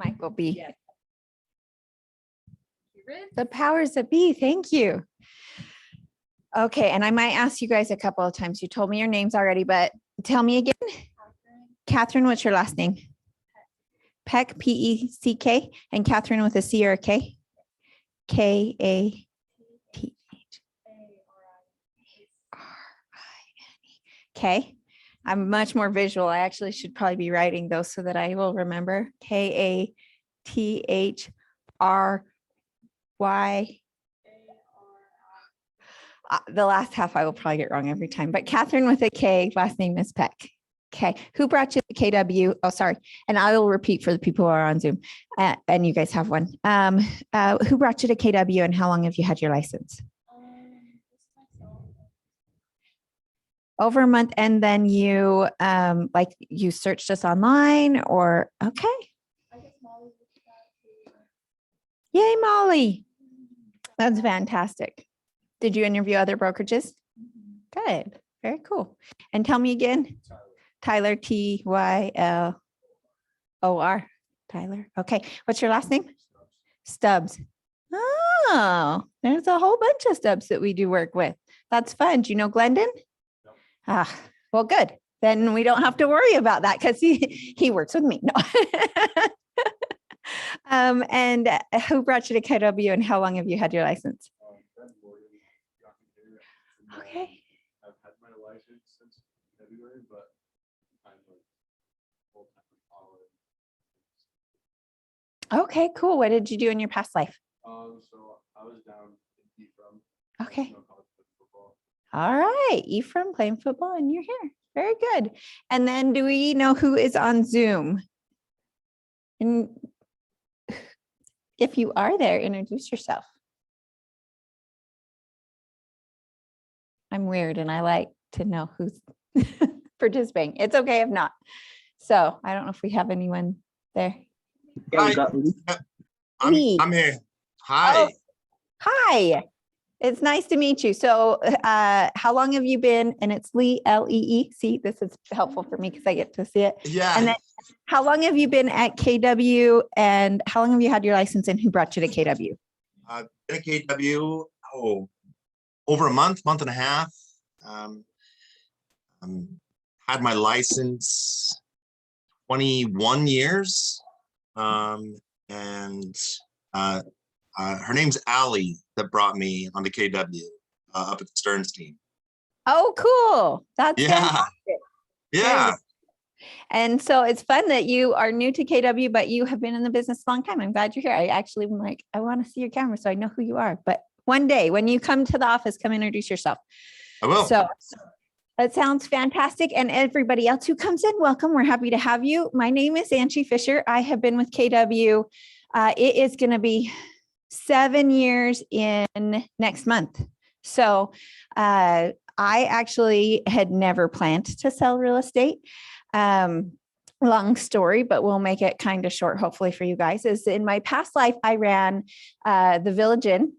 Michael B. Yes. The powers that be. Thank you. Okay, and I might ask you guys a couple of times. You told me your names already, but tell me again. Catherine, what's your last name? Peck, P-E-C-K, and Catherine with a C or a K? K-A-T-H-A-R-I-N-E. Okay, I'm much more visual. I actually should probably be writing those so that I will remember. K-A-T-H-R-Y. The last half I will probably get wrong every time, but Catherine with a K, last name is Peck. Okay, who brought you the KW? Oh, sorry. And I will repeat for the people who are on Zoom, and you guys have one. Who brought you to KW and how long have you had your license? Over a month. And then you, like you searched us online or, okay. Yay, Molly. That's fantastic. Did you interview other brokerages? Good. Very cool. And tell me again. Tyler, T-Y-L-O-R. Tyler. Okay. What's your last name? Stubbs. Oh, there's a whole bunch of Stubbs that we do work with. That's fun. Do you know Glendon? No. Ah, well, good. Then we don't have to worry about that because he works with me. No. And who brought you to KW and how long have you had your license? Okay. I've had my license since February, but I'm like full-time in college. Okay, cool. What did you do in your past life? So I was down in Ephraim. Okay. College football. All right. Ephraim playing football and you're here. Very good. And then do we know who is on Zoom? And if you are there, introduce yourself. I'm weird and I like to know who's participating. It's okay if not. So I don't know if we have anyone there. Hi. I'm here. Hi. Oh, hi. It's nice to meet you. So how long have you been? And it's Lee, L-E-E. See, this is helpful for me because I get to see it. Yeah. And then how long have you been at KW and how long have you had your license and who brought you to KW? Been at KW, over a month and a half. Had my license 21 years. Her name's Allie that brought me onto KW up at the Stearns team. Oh, cool. That's fantastic. Yeah. And so it's fun that you are new to KW, but you have been in the business a long time. I'm glad you're here. I actually am like, I want to see your camera so I know who you are. But one day when you come to the office, come introduce yourself. I will. So that sounds fantastic. And everybody else who comes in, welcome. We're happy to have you. My name is Angie Fischer. I have been with KW. It is going to be 7 years in next month. So I actually had never planned to sell real estate. Long story, but we'll make it kind of short, hopefully for you guys, is in my past life, I ran the Village Inn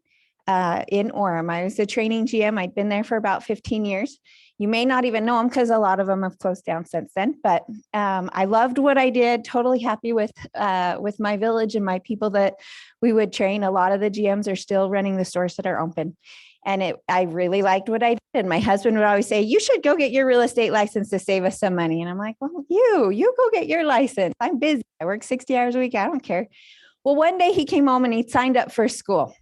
in Orem. I was a training GM. I'd been there for about 15 years. You may not even know them because a lot of them have closed down since then, but I loved what I did, totally happy with my village and my people that we would train. A lot of the GMs are still running the stores that are open. And I really liked what I did. And my husband would always say, you should go get your real estate license to save us some money. And I'm like, well, you go get your license. I'm busy. I work 60 hours a week. I don't care. Well, one day he came home and he signed up for school.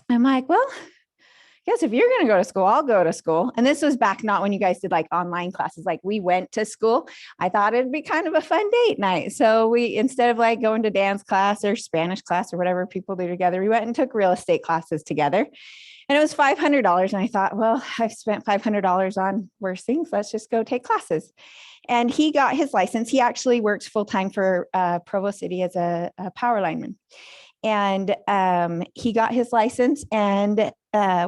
I'm like, well, I guess if you're going to go to school, I'll go to school. And this was back not when you guys did like online classes, like we went to school. I thought it'd be kind of a fun date night. So we, instead of like going to dance class or Spanish class or whatever people do together, we went and took real estate classes together. And it was $500. And I thought, well, I've spent $500 on worse things. Let's just go take classes. And he got his license. He actually works full-time for Provo City as a power lineman. And he got his license and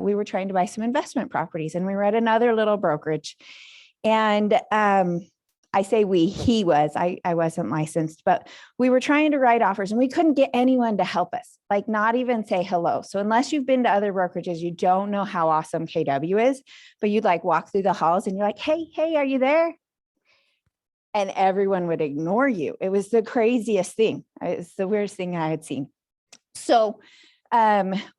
we were trying to buy some investment properties and we were at another little brokerage. And I say he was, I wasn't licensed, but we were trying to write offers and we couldn't get anyone to help us, like not even say hello. So unless you've been to other brokerages, you don't know how awesome KW is, but you'd like walk through the halls and you're like, hey, are you there? and everyone would ignore you. It was the craziest thing. It's the weirdest thing I had seen. So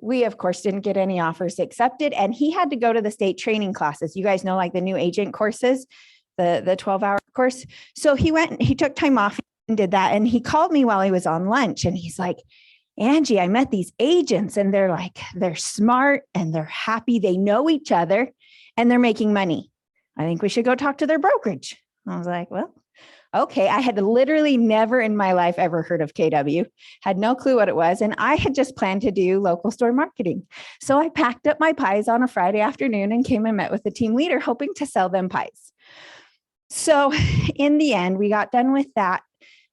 we of course didn't get any offers accepted, and he had to go to the state training classes. You guys know, like the new agent courses, the 12-hour course. So he took time off and did that. And he called me while he was on lunch, and he's like, Angie, I met these agents, and they're smart and they're happy. They know each other and they're making money. I think we should go talk to their brokerage. I was like, well, okay. I had literally never in my life ever heard of KW, had no clue what it was. And I had just planned to do local store marketing. So I packed up my pies on a Friday afternoon and came and met with the team leader, hoping to sell them pies. So in the end, we got done with that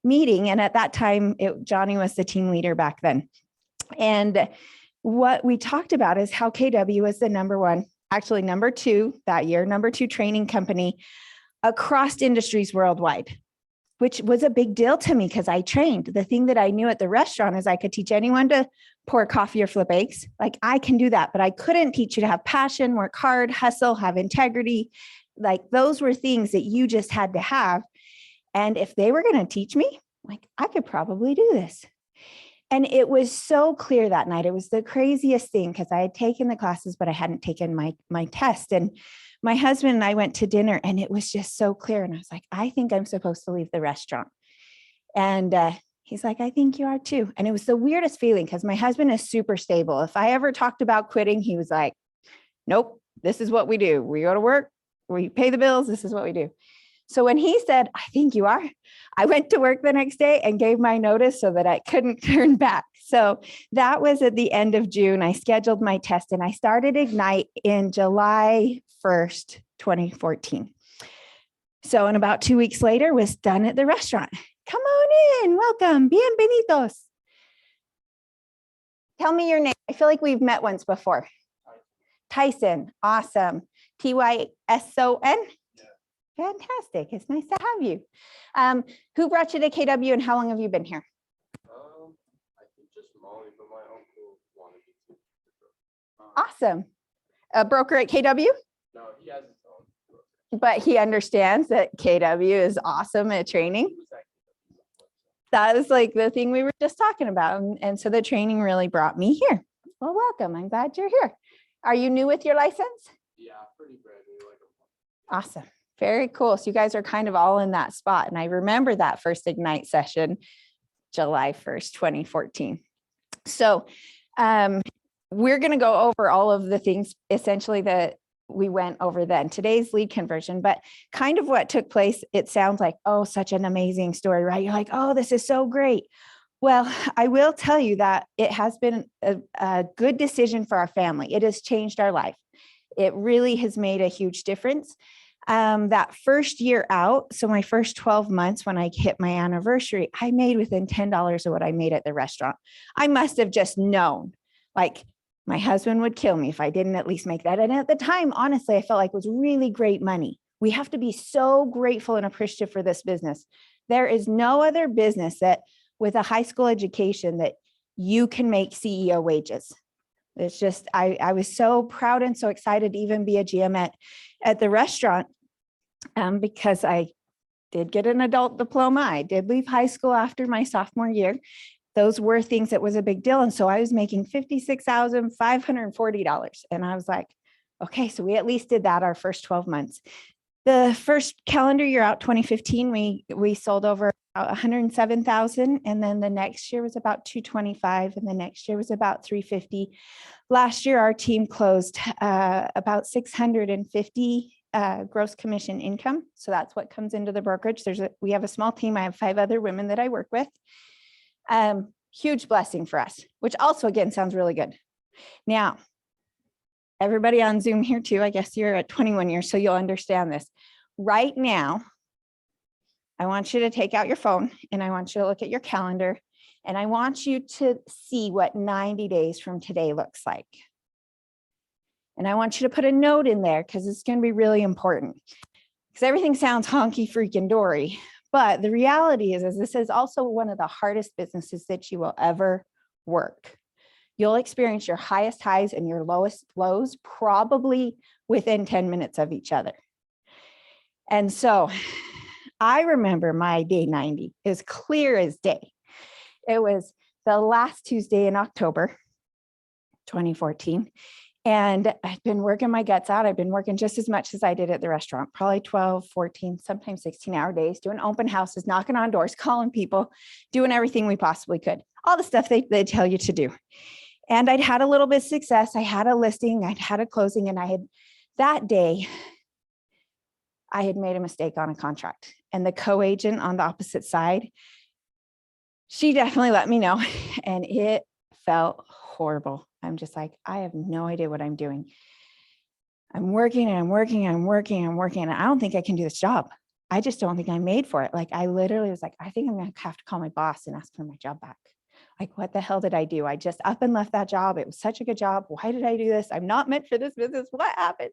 meeting. And at that time, Johnny was the team leader back then. And what we talked about is how KW was the number two that year, number 2 training company across industries worldwide, which was a big deal to me because I trained. The thing that I knew at the restaurant is I could teach anyone to pour coffee or flip eggs. Like I can do that, but I couldn't teach you to have passion, work hard, hustle, have integrity. Like those were things that you just had to have. And if they were going to teach me, like I could probably do this. And it was so clear that night. It was the craziest thing because I had taken the classes, but I hadn't taken my test. And my husband and I went to dinner, and it was just so clear. And I was like, I think I'm supposed to leave the restaurant. And he's like, I think you are too. And it was the weirdest feeling because my husband is super stable. If I ever talked about quitting, he was like, nope, this is what we do. We go to work, we pay the bills. This is what we do. So when he said, I think you are, I went to work the next day and gave my notice so that I couldn't turn back. So that was at the end of June. I scheduled my test and I started Ignite in July 1st, 2014. So in about 2 weeks later, was done at the restaurant. Come on in, welcome, bienvenidos. Tell me your name. I feel like we've met once before. Tyson, awesome. Tyson? Fantastic. It's nice to have you. Who brought you to KW and how long have you been here? I think just Molly, but my uncle wanted me to. Awesome. A broker at KW? No, he has his own broker. But he understands that KW is awesome at training. He was at KW. That is like the thing we were just talking about. And so the training really brought me here. Well, welcome. I'm glad you're here. Are you new with your license? Yeah, pretty brand new, like a month. Awesome. Very cool. So you guys are kind of all in that spot. And I remember that first Ignite session, July 1st, 2014. So we're going to go over all of the things essentially that we went over then, today's lead conversion, but kind of what took place. It sounds like, oh, such an amazing story, right? You're like, oh, this is so great. Well, I will tell you that it has been a good decision for our family. It has changed our life. It really has made a huge difference. That first year out, so my first 12 months when I hit my anniversary, I made within $10 of what I made at the restaurant. I must have just known, like my husband would kill me if I didn't at least make that. And at the time, honestly, I felt like it was really great money. We have to be so grateful and appreciative for this business. There is no other business that with a high school education that you can make CEO wages. It's just, I was so proud and so excited to even be a GM at the restaurant because I did get an adult diploma. I did leave high school after my sophomore year. Those were things that was a big deal. And so I was making $56,540. And I was like, okay, so we at least did that our first 12 months. The first calendar year out, 2015, we sold over about 107,000. And then the next year was about 225. And the next year was about 350. Last year, our team closed about 650 gross commission income. So that's what comes into the brokerage. We have a small team. I have 5 other women that I work with. Huge blessing for us, which also, again, sounds really good. Now, everybody on Zoom here too, I guess you're at 21 years, so you'll understand this. Right now, I want you to take out your phone and I want you to look at your calendar and I want you to see what 90 days from today looks like. And I want you to put a note in there because it's going to be really important because everything sounds honky freaking dory. But the reality is this is also one of the hardest businesses that you will ever work. You'll experience your highest highs and your lowest lows probably within 10 minutes of each other. And so I remember my day 90 as clear as day. It was the last Tuesday in October, 2014. And I've been working my guts out. I've been working just as much as I did at the restaurant, probably 12, 14, sometimes 16-hour days, doing open houses, knocking on doors, calling people, doing everything we possibly could, all the stuff they tell you to do. And I'd had a little bit of success. I had a listing, I'd had a closing, and that day, I had made a mistake on a contract. And the co-agent on the opposite side, she definitely let me know, and it felt horrible. I'm just like, I have no idea what I'm doing. I'm working and I'm working and I'm working and I'm working, and I don't think I can do this job. I just don't think I'm made for it. Like, I literally was like, I think I'm going to have to call my boss and ask for my job back. Like, what the hell did I do? I just up and left that job. It was such a good job. Why did I do this? I'm not meant for this business. What happened?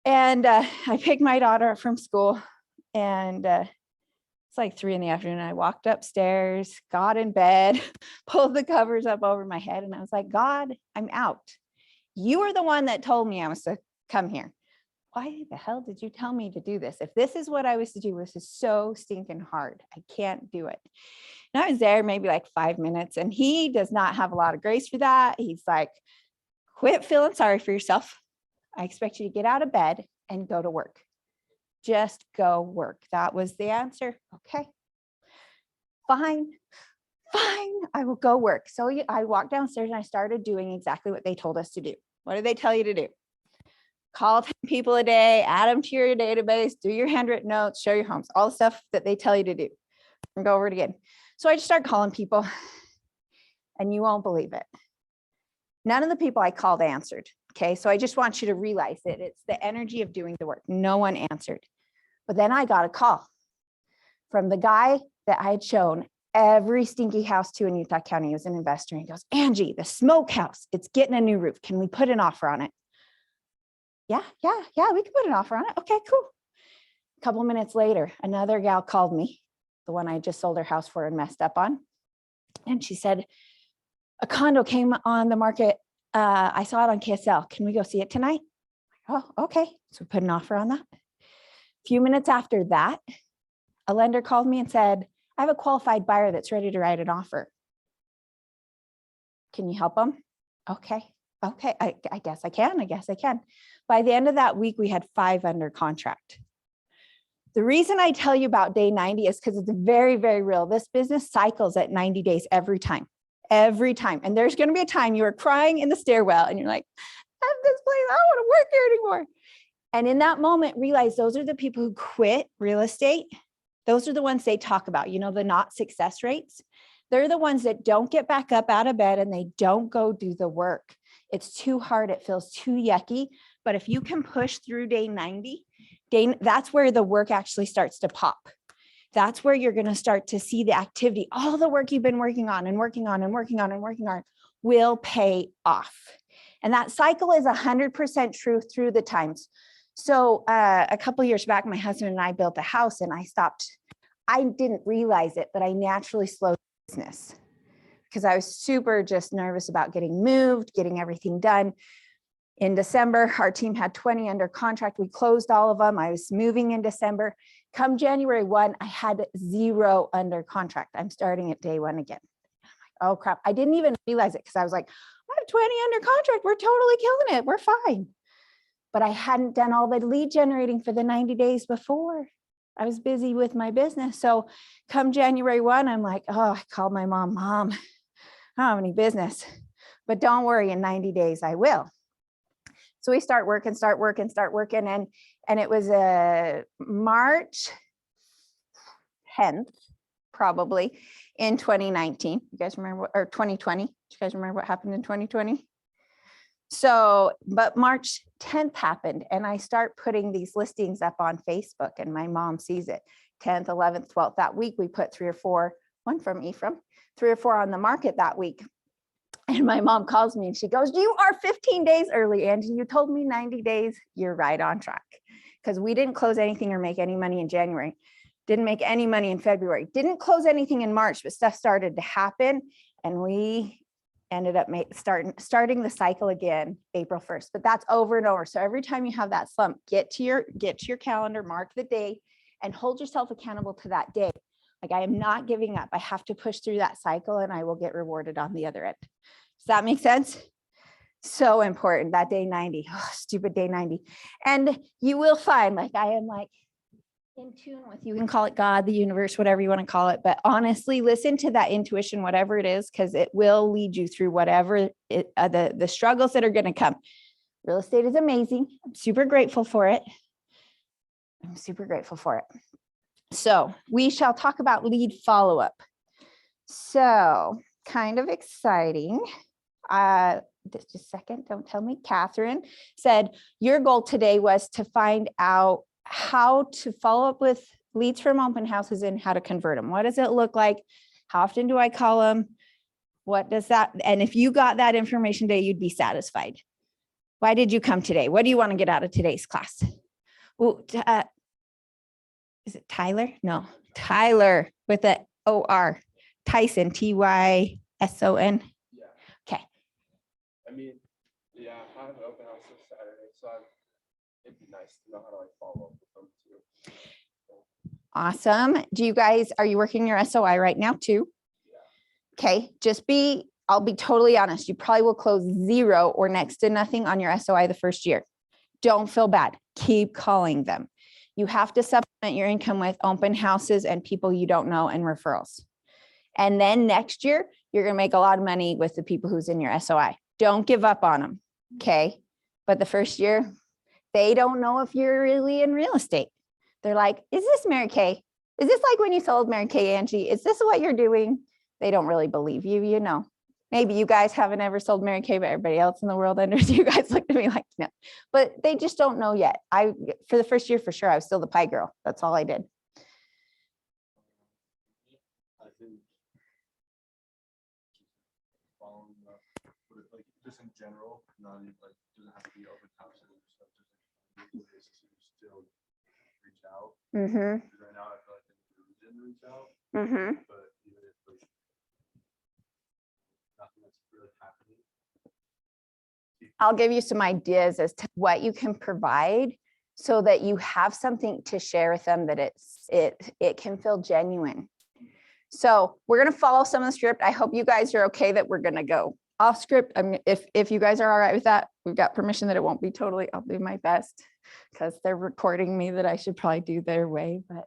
And I picked my daughter up from school, and it's like 3 p.m. I walked upstairs, got in bed, pulled the covers up over my head, and I was like, God, I'm out. You are the one that told me I was to come here. Why the hell did you tell me to do this? If this is what I was to do, this is so stinking hard. I can't do it. And I was there maybe like 5 minutes, and he does not have a lot of grace for that. He's like, quit feeling sorry for yourself. I expect you to get out of bed and go to work. Just go work. That was the answer. Okay, fine, I will go work. So I walked downstairs and I started doing exactly what they told us to do. What did they tell you to do? Call 10 people a day, add them to your database, do your handwritten notes, show your homes, all the stuff that they tell you to do, and go over it again. So I just started calling people, and you won't believe it. None of the people I called answered. Okay, so I just want you to realize it. It's the energy of doing the work. No one answered. But then I got a call from the guy that I had shown every stinky house to in Utah County. He was an investor. He goes, Angie, the smokehouse, it's getting a new roof. Can we put an offer on it? Yeah, we can put an offer on it. Okay, cool. A couple of minutes later, another gal called me, the one I just sold her house for and messed up on. And she said, a condo came on the market. I saw it on KSL. Can we go see it tonight? Oh, okay. So we put an offer on that. A few minutes after that, a lender called me and said, I have a qualified buyer that's ready to write an offer. Can you help them? Okay. I guess I can. By the end of that week, we had 5 under contract. The reason I tell you about day 90 is because it's very, very real. This business cycles at 90 days every time. And there's going to be a time you are crying in the stairwell and you're like, F this place, I don't want to work here anymore. And in that moment, realize those are the people who quit real estate. Those are the ones they talk about, the not success rates. They're the ones that don't get back up out of bed and they don't go do the work. It's too hard. It feels too yucky. But if you can push through day 90, that's where the work actually starts to pop. That's where you're going to start to see the activity. All the work you've been working on will pay off. And that cycle is 100% true through the times. So a couple of years back, my husband and I built a house, and I didn't realize it, but I naturally slowed business because I was super just nervous about getting moved, getting everything done. In December, our team had 20 under contract. We closed all of them. I was moving in December. Come January 1, I had 0 under contract. I'm starting at day 1 again. I'm like, oh crap. I didn't even realize it because I was like, I have 20 under contract. We're totally killing it. We're fine. But I hadn't done all the lead generating for the 90 days before. I was busy with my business. So come January 1, I'm like, oh, I called my mom, I don't have any business, but don't worry, in 90 days, I will. So we start working, and it was March 10th, probably in 2019. You guys remember, or 2020? Do you guys remember what happened in 2020? So, but March 10th happened, and I start putting these listings up on Facebook, and my mom sees it. 10th, 11th, 12th. That week, we put 3 or 4, one from Ephraim, 3 or 4 on the market that week. And my mom calls me and she goes, you are 15 days early, Angie. You told me 90 days. You're right on track. Because we didn't close anything or make any money in January. Didn't make any money in February. Didn't close anything in March, but stuff started to happen. And we ended up starting the cycle again April 1st. But that's over and over. So every time you have that slump, get to your calendar, mark the day, and hold yourself accountable to that day. Like, I am not giving up. I have to push through that cycle and I will get rewarded on the other end. Does that make sense? So important, that day 90, stupid day 90. And you will find, like, I am like in tune with, you can call it God, the universe, whatever you want to call it. But honestly, listen to that intuition, whatever it is, because it will lead you through whatever the struggles that are going to come. Real estate is amazing. I'm super grateful for it. I'm super grateful for it. So we shall talk about lead follow-up. So kind of exciting. Just a second, don't tell me. Catherine said, your goal today was to find out how to follow up with leads from open houses and how to convert them. What does it look like? How often do I call them? What does that, and if you got that information today, you'd be satisfied. Why did you come today? What do you want to get out of today's class? Ooh, is it Tyler? No, Tyler with the O-R. Tyson, Tyson. Yeah. Okay. I mean, yeah, I have an open house this Saturday, so it'd be nice to know how to like follow up with them too. Awesome. Do you guys, are you working your SOI right now too? Okay, I'll be totally honest. You probably will close 0 or next to nothing on your SOI the first year. Don't feel bad. Keep calling them. You have to supplement your income with open houses and people you don't know and referrals. And then next year, you're going to make a lot of money with the people who's in your SOI. Don't give up on them. Okay. But the first year, they don't know if you're really in real estate. They're like, is this Mary Kay? Is this like when you sold Mary Kay, Angie? Is this what you're doing? They don't really believe you, you know. Maybe you guys haven't ever sold Mary Kay, but everybody else in the world understands. You guys looked at me like, no, but they just don't know yet. For the first year, for sure, I was still the pie girl. That's all I did. I think following up, but like just in general, not even like doesn't have to be open houses or stuff. Just like ways to still reach out. Mm-hmm. Because right now I feel like I didn't reach out, Mm-hmm. but even if like nothing that's really happening. I'll give you some ideas as to what you can provide so that you have something to share with them that it can feel genuine. So we're going to follow some of the script. I hope you guys are okay that we're going to go off script. I mean, if you guys are all right with that, we've got permission that it won't be totally, I'll do my best because they're recording me that I should probably do their way, but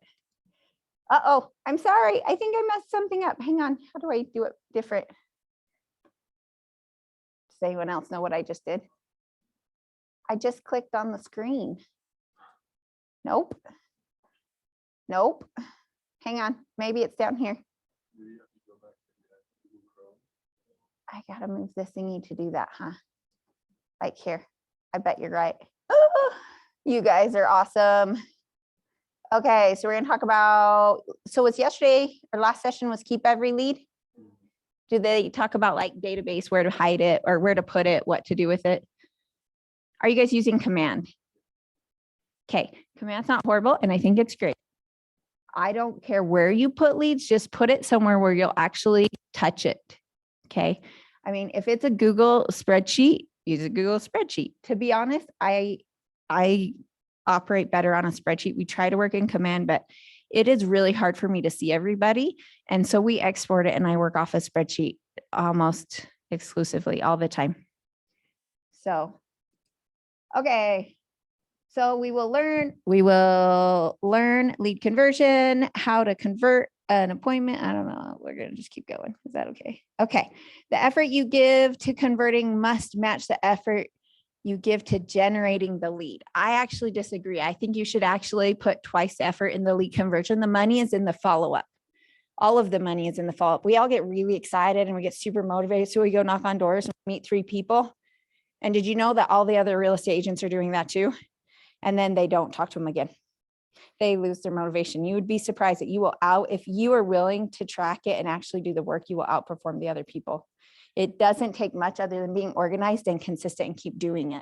uh-oh, I'm sorry. I think I messed something up. Hang on. How do I do it different? Does anyone else know what I just did? I just clicked on the screen. Nope. Nope. Hang on. Maybe it's down here. Maybe you have to go back to Google Chrome. I gotta move this thingy to do that, huh? Like here. I bet you're right. Oh, you guys are awesome. Okay, so we're gonna talk about, so it's yesterday, or last session was keep every lead. Do they talk about like database, where to hide it or where to put it, what to do with it? Are you guys using command? Okay, command's not horrible and I think it's great. I don't care where you put leads, just put it somewhere where you'll actually touch it. Okay. I mean, if it's a Google spreadsheet, use a Google spreadsheet. To be honest, I operate better on a spreadsheet. We try to work in command, but it is really hard for me to see everybody. And so we export it and I work off a spreadsheet almost exclusively all the time. So, okay. So we will learn lead conversion, how to convert an appointment. I don't know. We're going to just keep going. Is that okay? Okay. The effort you give to converting must match the effort you give to generating the lead. I actually disagree. I think you should actually put twice the effort in the lead conversion. The money is in the follow-up. All of the money is in the follow-up. We all get really excited and we get super motivated. So we go knock on doors and meet 3 people. And did you know that all the other real estate agents are doing that too? And then they don't talk to them again. They lose their motivation. You would be surprised that you will if you are willing to track it and actually do the work, you will outperform the other people. It doesn't take much other than being organized and consistent and keep doing it.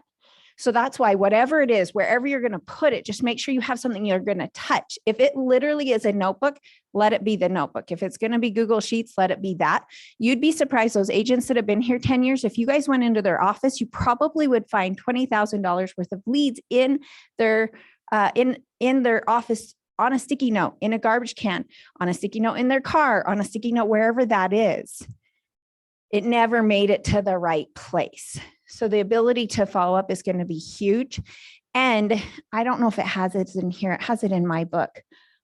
So that's why whatever it is, wherever you're going to put it, just make sure you have something you're going to touch. If it literally is a notebook, let it be the notebook. If it's going to be Google Sheets, let it be that. You'd be surprised, those agents that have been here 10 years, if you guys went into their office, you probably would find $20,000 worth of leads in their office on a sticky note, in a garbage can, on a sticky note in their car, on a sticky note, wherever that is. It never made it to the right place. So the ability to follow up is going to be huge. And I don't know if it has it in here. It has it in my book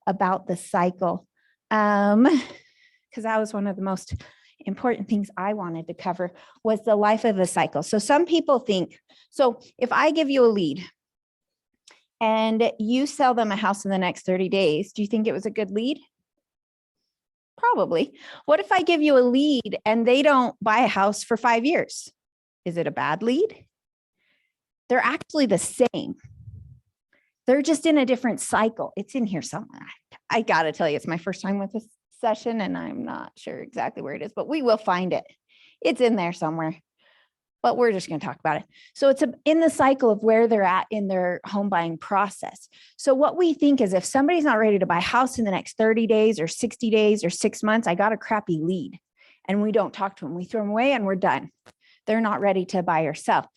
about the cycle. Because that was one of the most important things I wanted to cover was the life of a cycle. So some people think, so if I give you a lead and you sell them a house in the next 30 days, do you think it was a good lead? Probably. What if I give you a lead and they don't buy a house for 5 years? Is it a bad lead? They're actually the same. They're just in a different cycle. It's in here somewhere. I got to tell you, it's my first time with this session and I'm not sure exactly where it is, but we will find it. It's in there somewhere, but we're just going to talk about it. So it's in the cycle of where they're at in their home buying process. So what we think is if somebody's not ready to buy a house in the next 30 days or 60 days or 6 months, I got a crappy lead and we don't talk to them. We throw them away and we're done. They're not ready to buy or sell.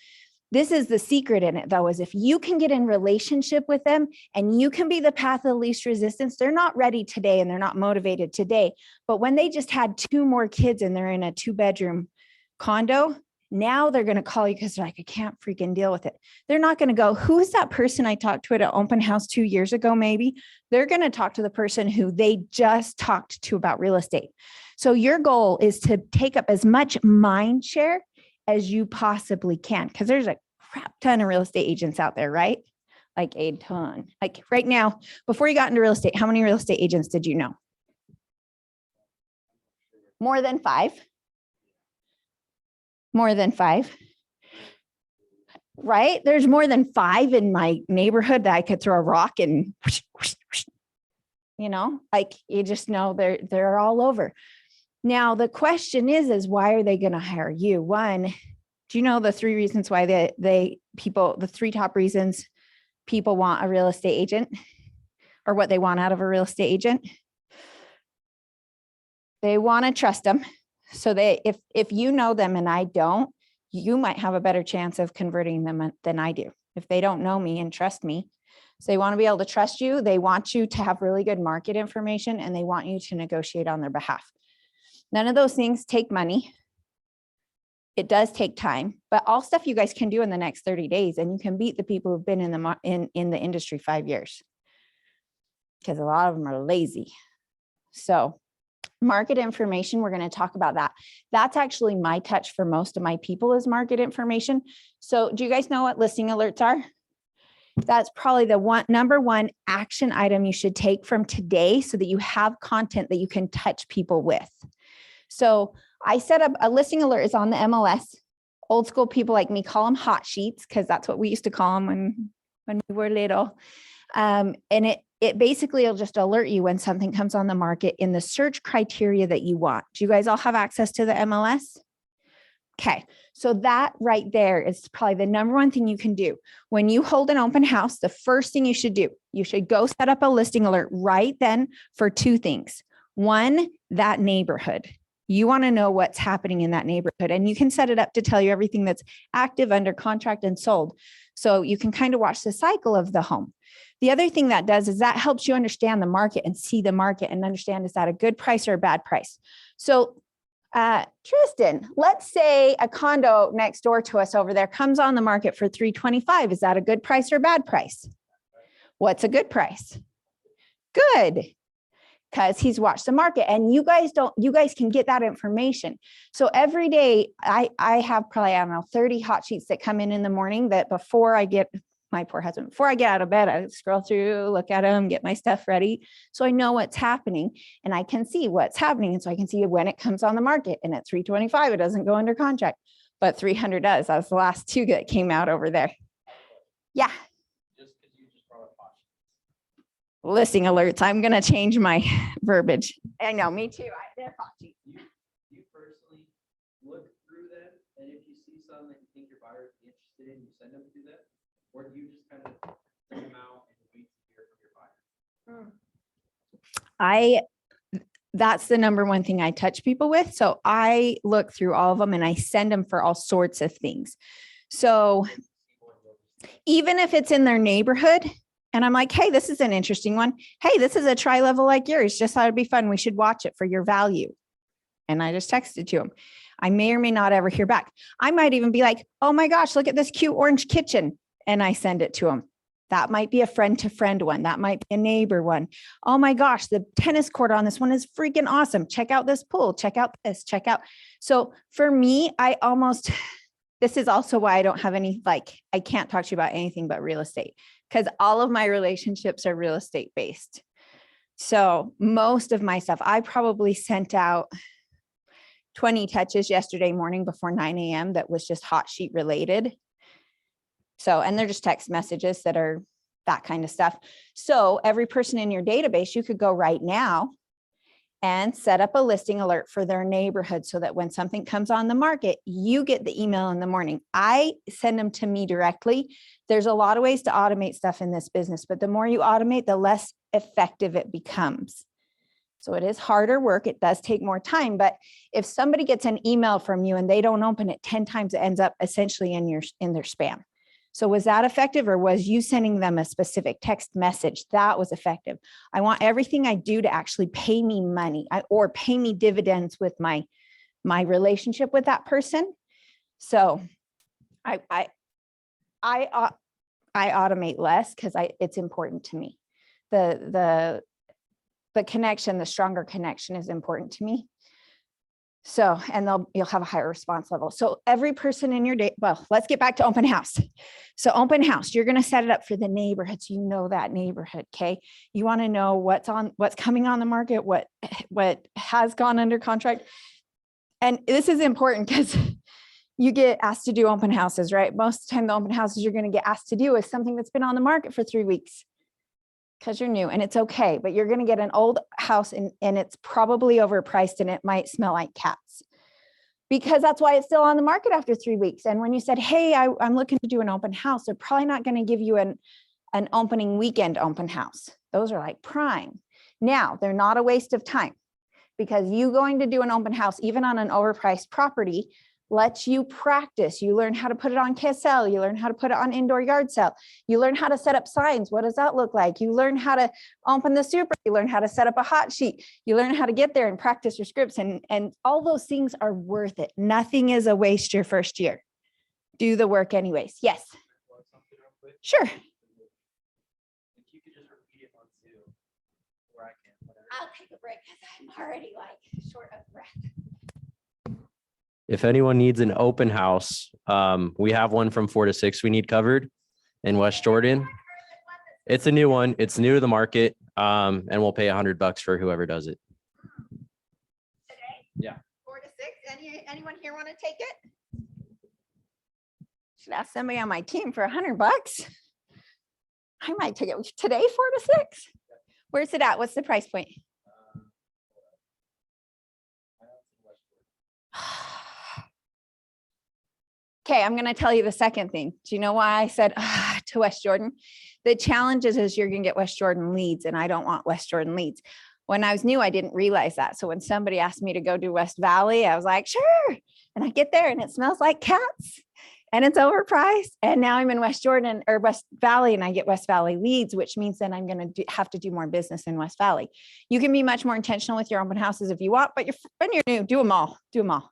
This is the secret in it, though, is if you can get in relationship with them and you can be the path of least resistance, they're not ready today and they're not motivated today. But when they just had 2 more kids and they're in a 2-bedroom condo, now they're going to call you because they're like, I can't freaking deal with it. They're not going to go, who is that person I talked to at an open house 2 years ago, maybe? They're going to talk to the person who they just talked to about real estate. So your goal is to take up as much mind share as you possibly can, because there's a crap ton of real estate agents out there, right? Like a ton. Like right now, before you got into real estate, how many real estate agents did you know? More than 5? More than 5? Right? There's more than 5 in my neighborhood that I could throw a rock and, you know, like you just know they're all over. Now, the question is why are they going to hire you? One, do you know the 3 reasons why the 3 top reasons people want a real estate agent or what they want out of a real estate agent? They want to trust them. So if you know them and I don't, you might have a better chance of converting them than I do. If they don't know me and trust me. So they want to be able to trust you. They want you to have really good market information and they want you to negotiate on their behalf. None of those things take money. It does take time, but all stuff you guys can do in the next 30 days, and you can beat the people who've been in the industry 5 years, because a lot of them are lazy. So market information, we're going to talk about that. That's actually my touch for most of my people is market information. So do you guys know what listing alerts are? That's probably the number one action item you should take from today so that you have content that you can touch people with. So I set up a listing alert is on the MLS. Old school people like me call them hot sheets because that's what we used to call them when we were little. And it basically will just alert you when something comes on the market in the search criteria that you want. Do you guys all have access to the MLS? Okay, so that right there is probably the number one thing you can do. When you hold an open house, the first thing you should do, you should go set up a listing alert right then for 2 things. One, that neighborhood. You want to know what's happening in that neighborhood, and you can set it up to tell you everything that's active, under contract, and sold. So you can kind of watch the cycle of the home. The other thing that does is that helps you understand the market and see the market and understand, is that a good price or a bad price? So Tristan, let's say a condo next door to us over there comes on the market for $325. Is that a good price or a bad price? What's a good price? Good. Because he's watched the market, and you guys can get that information. So every day I have probably, I don't know, 30 hot sheets that come in the morning that before I get my poor husband, before I get out of bed, I scroll through, look at them, get my stuff ready. So I know what's happening and I can see what's happening. And so I can see when it comes on the market, and at $325, it doesn't go under contract, but $300 does. That was the last 2 that came out over there. Yeah. Listing alerts. I'm going to change my verbiage. I know, me too. They're hot sheets. You personally look through them, and if you see some that you think your buyer would be interested in, you send them to that, or do you just kind of send them out and wait to hear from your buyer? That's the number one thing I touch people with. So I look through all of them and I send them for all sorts of things. So even if it's in their neighborhood, And I'm like, hey, this is an interesting one. Hey, this is a tri-level like yours. Just thought it'd be fun. We should watch it for your value. And I just texted to him. I may or may not ever hear back. I might even be like, oh my gosh, look at this cute orange kitchen. And I send it to him. That might be a friend to friend one. That might be a neighbor one. Oh my gosh, the tennis court on this one is freaking awesome. Check out this pool. Check out this. Check out. So for me, this is also why I don't have any, I can't talk to you about anything but real estate, because all of my relationships are real estate based. So most of my stuff, I probably sent out 20 touches yesterday morning before 9 a.m. that was just hot sheet related. So, and they're just text messages that are that kind of stuff. So every person in your database, you could go right now and set up a listing alert for their neighborhood so that when something comes on the market, you get the email in the morning. I send them to me directly. There's a lot of ways to automate stuff in this business, but the more you automate, the less effective it becomes. So it is harder work. It does take more time, but if somebody gets an email from you and they don't open it 10 times, it ends up essentially in their spam. So was that effective, or was you sending them a specific text message? That was effective. I want everything I do to actually pay me money or pay me dividends with my relationship with that person. So I automate less because it's important to me. The connection, the stronger connection is important to me. So, and you'll have a higher response level. So every person in your day, well, let's get back to open house. So open house, you're going to set it up for the neighborhood. So you know that neighborhood. Okay. You want to know what's coming on the market, what has gone under contract. And this is important because you get asked to do open houses, right? Most of the time, the open houses you're going to get asked to do is something that's been on the market for 3 weeks. Because you're new and it's okay, but you're going to get an old house and it's probably overpriced and it might smell like cats, because that's why it's still on the market after 3 weeks. And when you said, hey, I'm looking to do an open house, they're probably not going to give you an opening weekend open house. Those are like prime. Now, they're not a waste of time, because you going to do an open house, even on an overpriced property, lets you practice. You learn how to put it on KSL. You learn how to put it on indoor yard sale. You learn how to set up signs. What does that look like? You learn how to open the super. You learn how to set up a hot sheet. You learn how to get there and practice your scripts. And all those things are worth it. Nothing is a waste your first year. Do the work anyways. Yes. Sure. If you could just repeat it on Zoom, or I can, whatever. I'll take a break because I'm already short of breath. If anyone needs an open house, we have one from 4 to 6 we need covered in West Jordan. It's a new one. It's new to the market. And we'll pay $100 for whoever does it. Today? Yeah. 4 to 6. Anyone here want to take it? Should ask somebody on my team for $100. I might take it today, 4 to 6. Where's it at? What's the price point? Okay, I'm going to tell you the second thing. Do you know why I said to West Jordan? The challenge is you're going to get West Jordan leads, and I don't want West Jordan leads. When I was new, I didn't realize that. So when somebody asked me to go do West Valley, I was like, sure. And I get there and it smells like cats and it's overpriced. And now I'm in West Jordan or West Valley and I get West Valley leads, which means then I'm going to have to do more business in West Valley. You can be much more intentional with your open houses if you want, but when you're new, do them all. Do them all.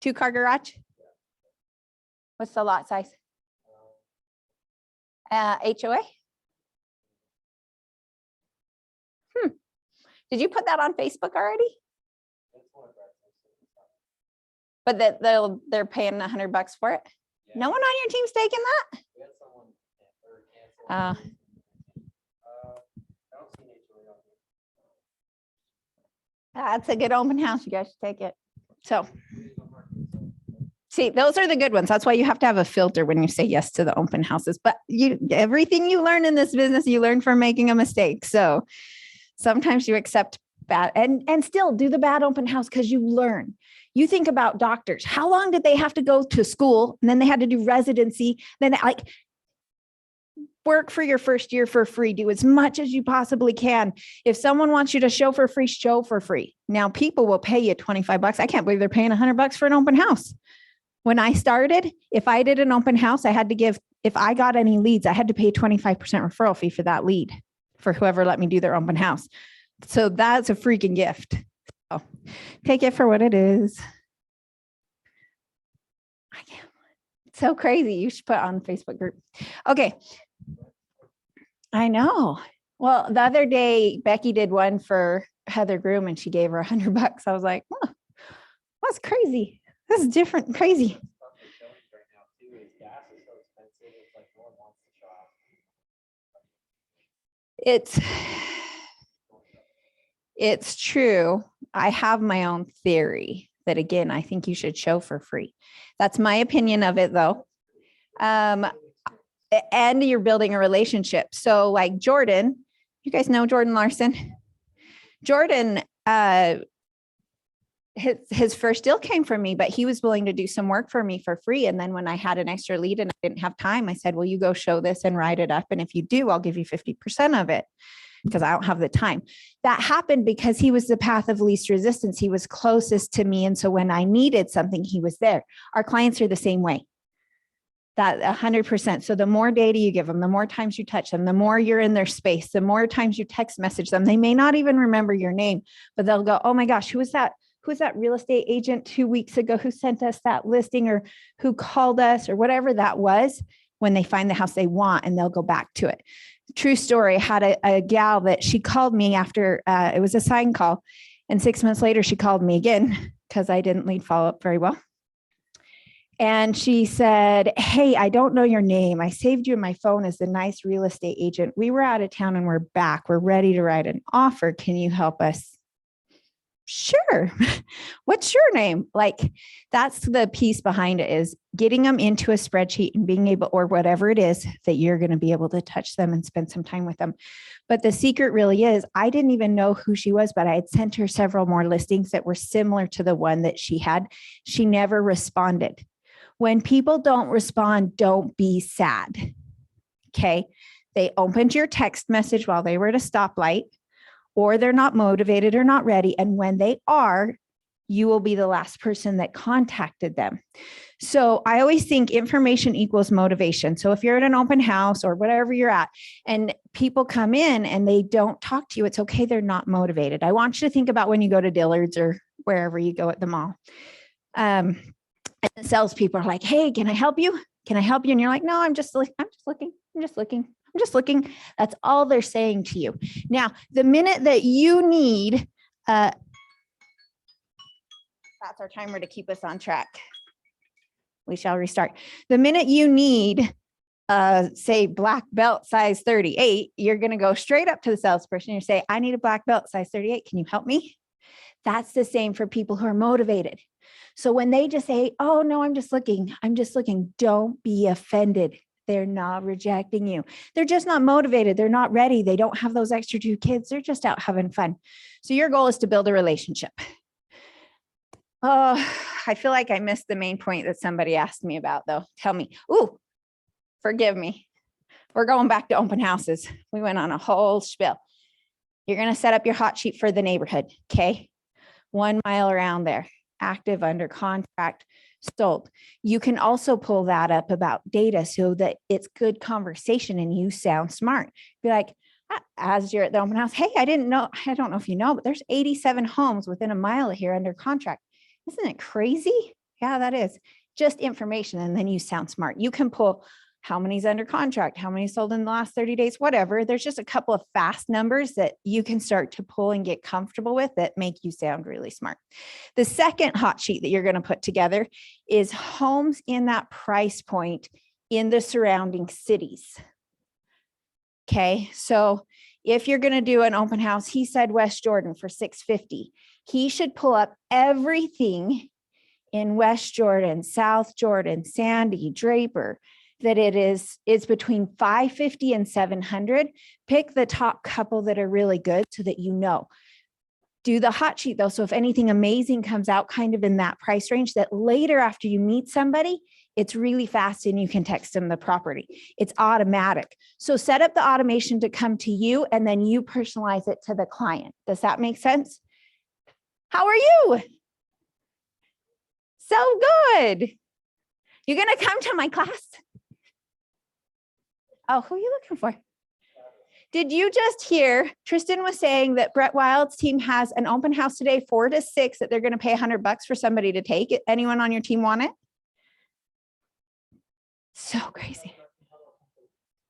2-car garage. What's the lot size? HOA. Did you put that on Facebook already? But that they're paying $100 for it. Yeah. No one on your team's taking that. We had someone I don't see an HOA on here. That's a good open house. You guys should take it. So. See, those are the good ones. That's why you have to have a filter when you say yes to the open houses. But everything you learn in this business, you learn from making a mistake. So sometimes you accept bad and still do the bad open house because you learn. You think about doctors. How long did they have to go to school? And then they had to do residency. Then work for your first year for free. Do as much as you possibly can. If someone wants you to show for free, show for free. Now people will pay you $25. I can't believe they're paying $100 for an open house. When I started, if I did an open house, I had to give, if I got any leads, I had to pay 25% referral fee for that lead for whoever let me do their open house. So that's a freaking gift. So take it for what it is. I can't. It's so crazy. You should put it on the Facebook group. Okay. I know. Well, the other day, Becky did one for Heather Groom and she gave her $100. I was like, oh, that's crazy. That's different, crazy. It's true. I have my own theory that, again, I think you should show for free. That's my opinion of it, though. And you're building a relationship. So like Jordan, you guys know Jordan Larson? Jordan, his first deal came from me, but he was willing to do some work for me for free. And then when I had an extra lead and I didn't have time, I said, well, you go show this and write it up. And if you do, I'll give you 50% of it because I don't have the time. That happened because he was the path of least resistance. He was closest to me. And so when I needed something, he was there. Our clients are the same way. That 100%. So the more data you give them, the more times you touch them, the more you're in their space, the more times you text message them. They may not even remember your name, but they'll go, oh my gosh, who was that? Who's that real estate agent 2 weeks ago who sent us that listing or who called us or whatever that was, when they find the house they want and they'll go back to it. True story. I had a gal that she called me after it was a sign call. And 6 months later, she called me again because I didn't lead follow up very well. And she said, hey, I don't know your name. I saved you in my phone as the nice real estate agent. We were out of town and we're back. We're ready to write an offer. Can you help us? Sure. What's your name? Like, that's the piece behind it, is getting them into a spreadsheet and being able, or whatever it is that you're going to be able to touch them and spend some time with them. But the secret really is, I didn't even know who she was, but I had sent her several more listings that were similar to the one that she had. She never responded. When people don't respond, don't be sad. Okay. They opened your text message while they were at a stoplight, or they're not motivated or not ready. And when they are, you will be the last person that contacted them. So I always think information equals motivation. So if you're at an open house or whatever you're at, and people come in and they don't talk to you, it's okay. They're not motivated. I want you to think about when you go to Dillard's or wherever you go at the mall. And the salespeople are like, hey, can I help you? Can I help you? And you're like, no, I'm just looking. That's all they're saying to you. Now, the minute that you need, that's our timer to keep us on track. We shall restart. The minute you need, say, black belt size 38, you're going to go straight up to the salesperson. You say, I need a black belt size 38. Can you help me? That's the same for people who are motivated. So when they just say, oh, no, I'm just looking, don't be offended. They're not rejecting you. They're just not motivated. They're not ready. They don't have those extra 2 kids. They're just out having fun. So your goal is to build a relationship. Oh, I feel like I missed the main point that somebody asked me about, though. Tell me. Ooh, forgive me. We're going back to open houses. We went on a whole spiel. You're going to set up your hot sheet for the neighborhood. Okay. 1 mile around there. Active, under contract, sold. You can also pull that up about data so that it's good conversation and you sound smart. Be like, as you're at the open house, hey, I don't know if you know, but there's 87 homes within a mile of here under contract. Isn't it crazy? Yeah, that is just information. And then you sound smart. You can pull how many's under contract, how many sold in the last 30 days, whatever. There's just a couple of fast numbers that you can start to pull and get comfortable with that make you sound really smart. The second hot sheet that you're going to put together is homes in that price point in the surrounding cities. Okay. So if you're going to do an open house, he said West Jordan for $650. He should pull up everything in West Jordan, South Jordan, Sandy, Draper, that it's between $550 and $700. Pick the top couple that are really good so that you know. Do the hot sheet though. So if anything amazing comes out kind of in that price range, that later after you meet somebody, it's really fast and you can text them the property. It's automatic. So set up the automation to come to you and then you personalize it to the client. Does that make sense? How are you? So good. You gonna come to my class? Oh, who are you looking for? Did you just hear Tristan was saying that Brett Wild's team has an open house today, 4 to 6, that they're going to pay $100 for somebody to take it? Anyone on your team want it? So crazy.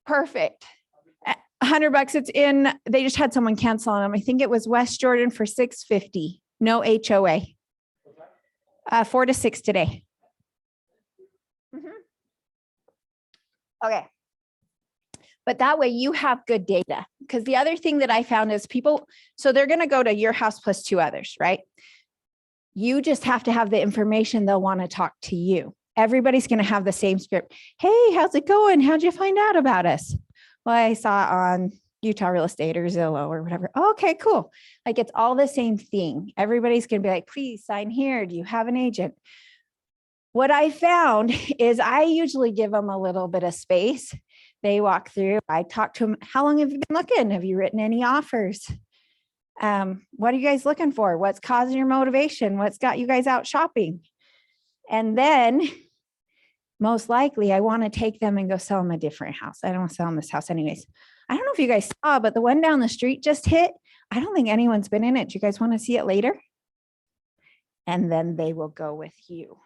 Perfect. $100. It's in, they just had someone cancel on them. I think it was West Jordan for $650. No HOA. 4 to 6 today. Okay. But that way you have good data. Because the other thing that I found is people, so they're going to go to your house plus 2 others, right? You just have to have the information. They'll want to talk to you. Everybody's going to have the same script. Hey, how's it going? How'd you find out about us? Well, I saw it on Utah Real Estate or Zillow or whatever. Okay, cool. Like it's all the same thing. Everybody's going to be like, please sign here. Do you have an agent? What I found is I usually give them a little bit of space. They walk through. I talk to them. How long have you been looking? Have you written any offers? What are you guys looking for? What's causing your motivation? What's got you guys out shopping? And then most likely I want to take them and go sell them a different house. I don't want to sell them this house anyways. I don't know if you guys saw, but the one down the street just hit. I don't think anyone's been in it. Do you guys want to see it later? And then they will go with you.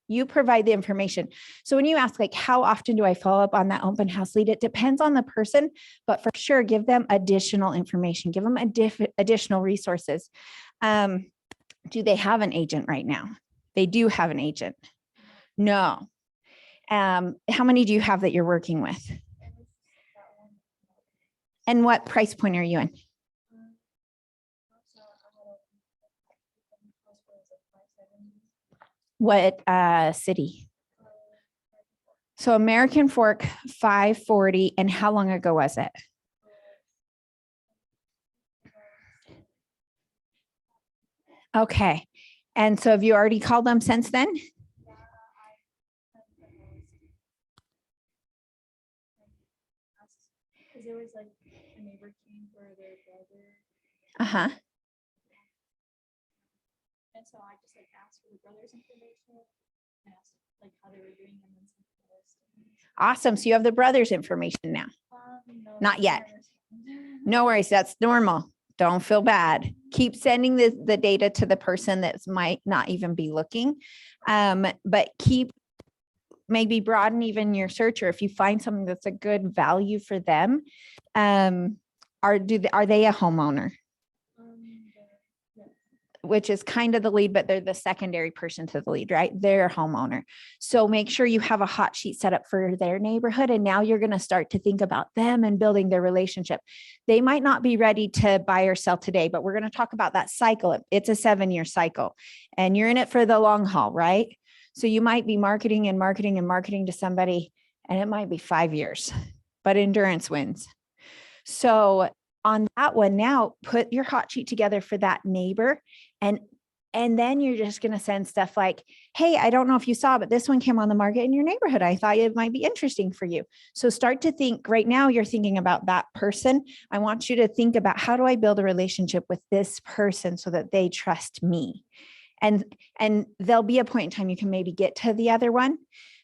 You provide the information. So when you ask, like, how often do I follow up on that open house lead? It depends on the person, but for sure, give them additional information. Give them additional resources. Do they have an agent right now? They do have an agent. No. How many do you have that you're working with? And what price point are you in? What city? So American Fork, 540. And how long ago was it? Okay. And so have you already called them since then? There was like a neighbor came for their brother. Uh-huh. And so I just like asked for the brother's information, asked like how they were doing and then some list. Awesome. So you have the brother's information now. No, Not yet. never. No worries. That's normal. Don't feel bad. Keep sending the data to the person that might not even be looking. But keep maybe broaden even your search, or if you find something that's a good value for them. Are they a homeowner? Yeah. Which is kind of the lead, but they're the secondary person to the lead, right? They're a homeowner. So make sure you have a hot sheet set up for their neighborhood. And now you're going to start to think about them and building their relationship. They might not be ready to buy or sell today, but we're going to talk about that cycle. It's a 7-year cycle and you're in it for the long haul, right? So you might be marketing and marketing and marketing to somebody, and it might be 5 years, but endurance wins. So on that one now, put your hot sheet together for that neighbor. And then you're just going to send stuff like, hey, I don't know if you saw, but this one came on the market in your neighborhood. I thought it might be interesting for you. So start to think right now you're thinking about that person. I want you to think about, how do I build a relationship with this person so that they trust me? And there'll be a point in time you can maybe get to the other one,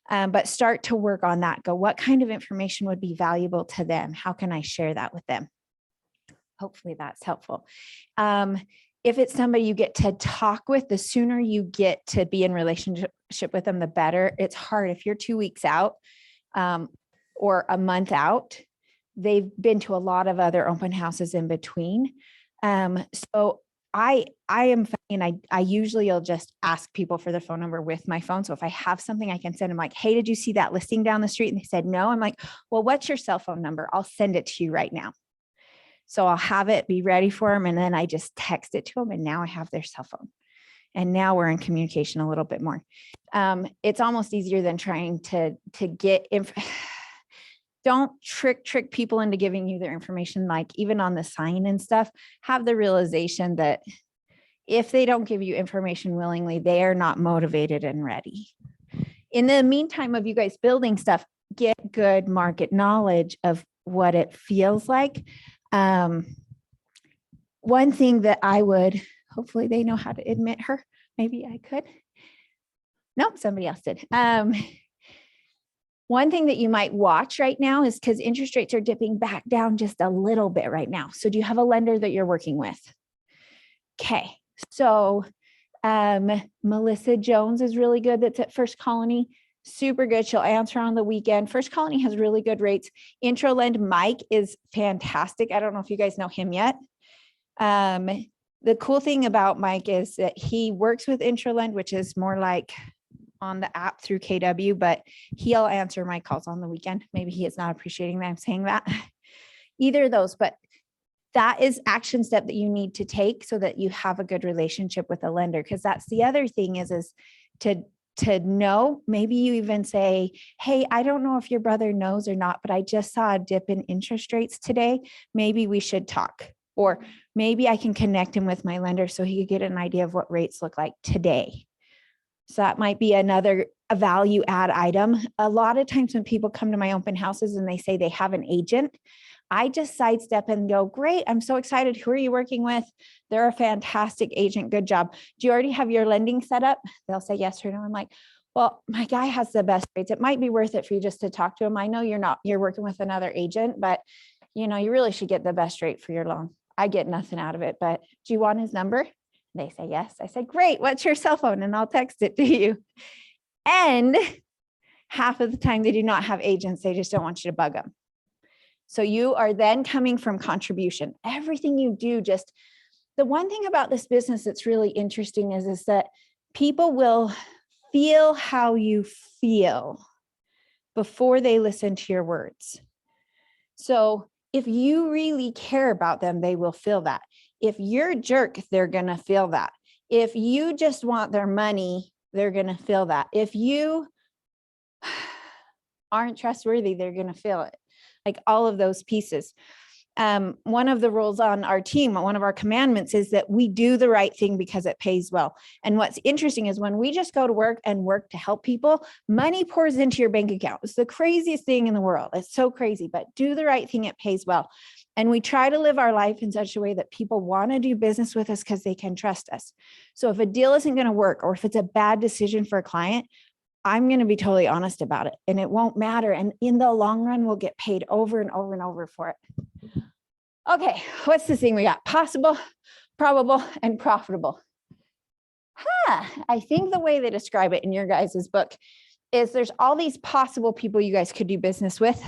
but start to work on that. Go, what kind of information would be valuable to them? How can I share that with them? Hopefully that's helpful. If it's somebody you get to talk with, the sooner you get to be in relationship with them, the better. It's hard if you're 2 weeks out or a month out. They've been to a lot of other open houses in between. So I am funny, and I usually will just ask people for their phone number with my phone. So if I have something I can send them, like, hey, did you see that listing down the street? And they said, no. I'm like, well, what's your cell phone number? I'll send it to you right now. So I'll have it be ready for them. And then I just text it to them. And now I have their cell phone. And now we're in communication a little bit more. It's almost easier than trying to get don't trick people into giving you their information. Like even on the sign and stuff, have the realization that if they don't give you information willingly, they are not motivated and ready. In the meantime of you guys building stuff, get good market knowledge of what it feels like. One thing that I would, hopefully they know how to admit her. Maybe I could. Nope, somebody else did. One thing that you might watch right now is because interest rates are dipping back down just a little bit right now. So do you have a lender that you're working with? Okay. So Melissa Jones is really good. That's at First Colony. Super good. She'll answer on the weekend. First Colony has really good rates. IntroLend Mike is fantastic. I don't know if you guys know him yet. The cool thing about Mike is that he works with IntroLend, which is more like on the app through KW, but he'll answer my calls on the weekend. Maybe he is not appreciating that I'm saying that. Either of those, but that is action step that you need to take so that you have a good relationship with a lender. Because that's the other thing is to know, maybe you even say, hey, I don't know if your brother knows or not, but I just saw a dip in interest rates today. Maybe we should talk. Or maybe I can connect him with my lender so he could get an idea of what rates look like today. So that might be another value add item. A lot of times when people come to my open houses and they say they have an agent, I just sidestep and go, great, I'm so excited. Who are you working with? They're a fantastic agent. Good job. Do you already have your lending set up? They'll say yes or no. I'm like, well, my guy has the best rates. It might be worth it for you just to talk to him. I know you're working with another agent, but you really should get the best rate for your loan. I get nothing out of it, but do you want his number? They say yes. I said, great. What's your cell phone? And I'll text it to you. And half of the time they do not have agents. They just don't want you to bug them. So you are then coming from contribution. Everything you do, just the one thing about this business that's really interesting is that people will feel how you feel before they listen to your words. So if you really care about them, they will feel that. If you're a jerk, they're going to feel that. If you just want their money, they're going to feel that. If you aren't trustworthy, they're going to feel it. Like all of those pieces. One of the rules on our team, one of our commandments is that we do the right thing because it pays well. And what's interesting is when we just go to work and work to help people, money pours into your bank account. It's the craziest thing in the world. It's so crazy, but do the right thing. It pays well. And we try to live our life in such a way that people want to do business with us because they can trust us. So if a deal isn't going to work, or if it's a bad decision for a client, I'm going to be totally honest about it, and it won't matter. And in the long run, we'll get paid over and over and over for it. Okay, what's this thing we got? Possible, probable, and profitable. I think the way they describe it in your guys' book is there's all these possible people you guys could do business with.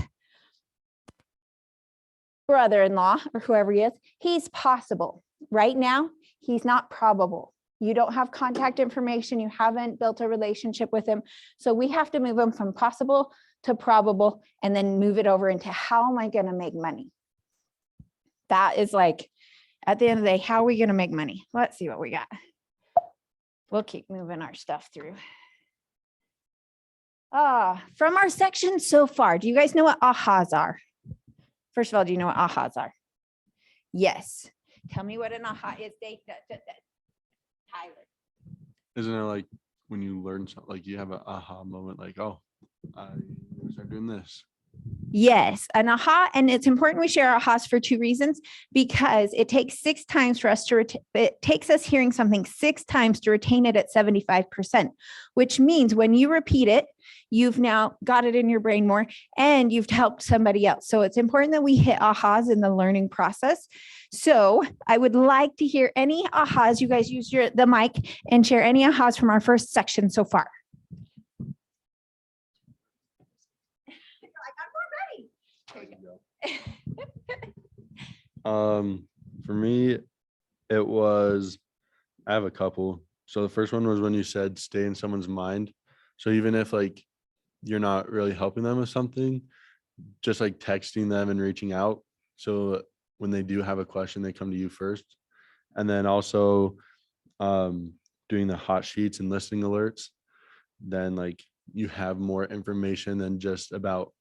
Brother-in-law or whoever he is, he's possible. Right now, he's not probable. You don't have contact information. You haven't built a relationship with him. So we have to move him from possible to probable and then move it over into how am I going to make money? That is like, at the end of the day, how are we going to make money? Let's see what we got. We'll keep moving our stuff through. From our section so far, do you guys know what ahas are? First of all, do you know what ahas are? Yes. Tell me what an aha is. Tyler. Isn't it like when you learn something, like you have an aha moment, like, oh, I start doing this? Yes, an aha, and it's important we share ahas for two reasons, because it takes 6 times for us to, it takes us hearing something 6 times to retain it at 75%, which means when you repeat it, you've now got it in your brain more and you've helped somebody else. So it's important that we hit ahas in the learning process. So I would like to hear any ahas. You guys use the mic and share any ahas from our first section so far. For me, it was, I have a couple. So the first one was when you said stay in someone's mind. So even if like you're not really helping them with something, just like texting them and reaching out. So when they do have a question, they come to you first. And then also doing the hot sheets and listing alerts, then like you have more information than just about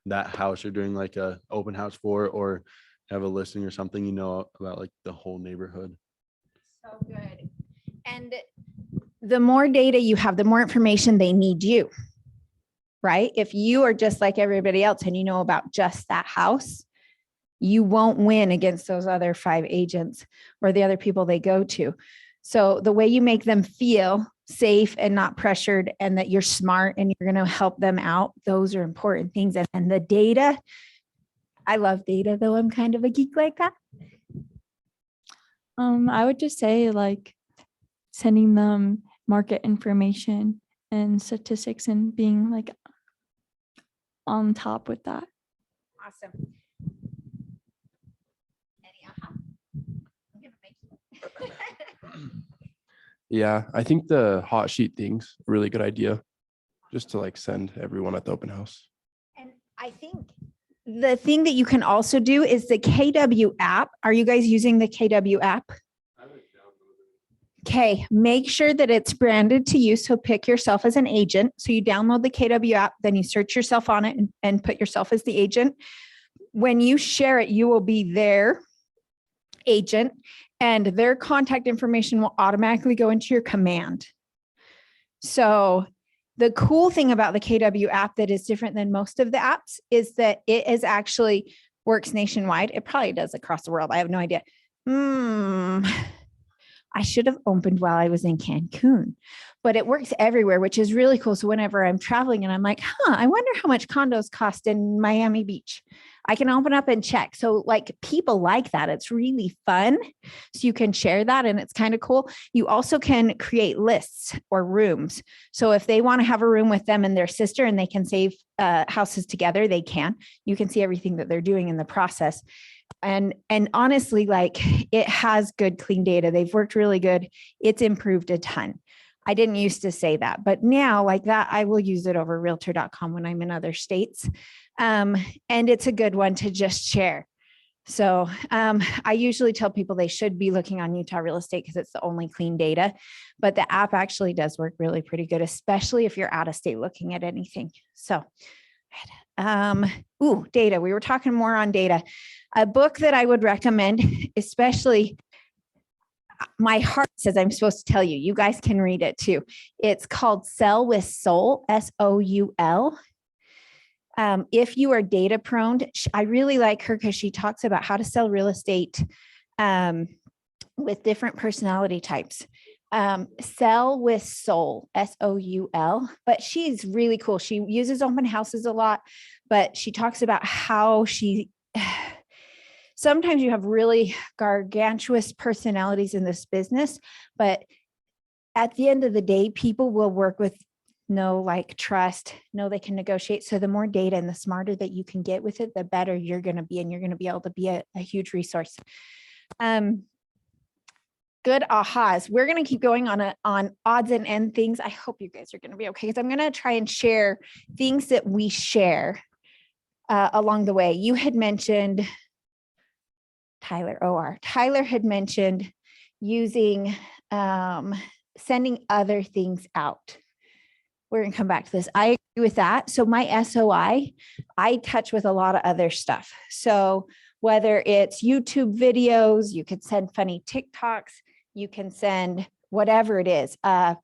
that house you're doing like a open house for, or have a listing or something, you know, about like the whole neighborhood. So good. And the more data you have, the more information they need you, right? If you are just like everybody else and you know about just that house, you won't win against those other 5 agents or the other people they go to. So the way you make them feel safe and not pressured, and that you're smart and you're going to help them out. Those are important things. And the data, I love data, though I'm kind of a geek like that. I would just say like sending them market information and statistics and being like on top with that. Awesome. I'm gonna make Yeah, I think the hot sheet thing's a really good idea. Just to like send everyone at the open house. And I think the thing that you can also do is the KW app. Are you guys using the KW app? Okay, make sure that it's branded to you. So pick yourself as an agent. So you download the KW app, then you search yourself on it and put yourself as the agent. When you share it, you will be their agent, and their contact information will automatically go into your command. So the cool thing about the KW app that is different than most of the apps is that it is actually works nationwide. It probably does across the world. I have no idea. I should have opened while I was in Cancun, but it works everywhere, which is really cool. So whenever I'm traveling and I'm like, I wonder how much condos cost in Miami Beach, I can open up and check. So like people like that. It's really fun. So you can share that and it's kind of cool. You also can create lists or rooms. So if they want to have a room with them and their sister and they can save houses together, they can. You can see everything that they're doing in the process. And honestly, like it has good, clean data. They've worked really good. It's improved a ton. I didn't used to say that, but now like that, I will use it over realtor.com when I'm in other states. And it's a good one to just share. So I usually tell people they should be looking on Utah real estate because it's the only clean data, but the app actually does work really pretty good, especially if you're out of state looking at anything. So data. We were talking more on data. A book that I would recommend, especially my heart says I'm supposed to tell you, you guys can read it too. It's called Sell with Soul, SOUL. If you are data prone, I really like her because she talks about how to sell real estate with different personality types. Sell with Soul, SOUL, but she's really cool. She uses open houses a lot, but she talks about how sometimes you have really gargantuous personalities in this business, but at the end of the day, people will work with no like trust, no, they can negotiate. So the more data and the smarter that you can get with it, the better you're going to be, and you're going to be able to be a huge resource. Good ahas. We're going to keep going on odds and end things. I hope you guys are going to be okay, because I'm going to try and share things that we share along the way. You had mentioned Tyler had mentioned using sending other things out. We're going to come back to this. I agree with that. So my SOI, I touch with a lot of other stuff. So whether it's YouTube videos, you could send funny TikToks, you can send whatever it is, blah,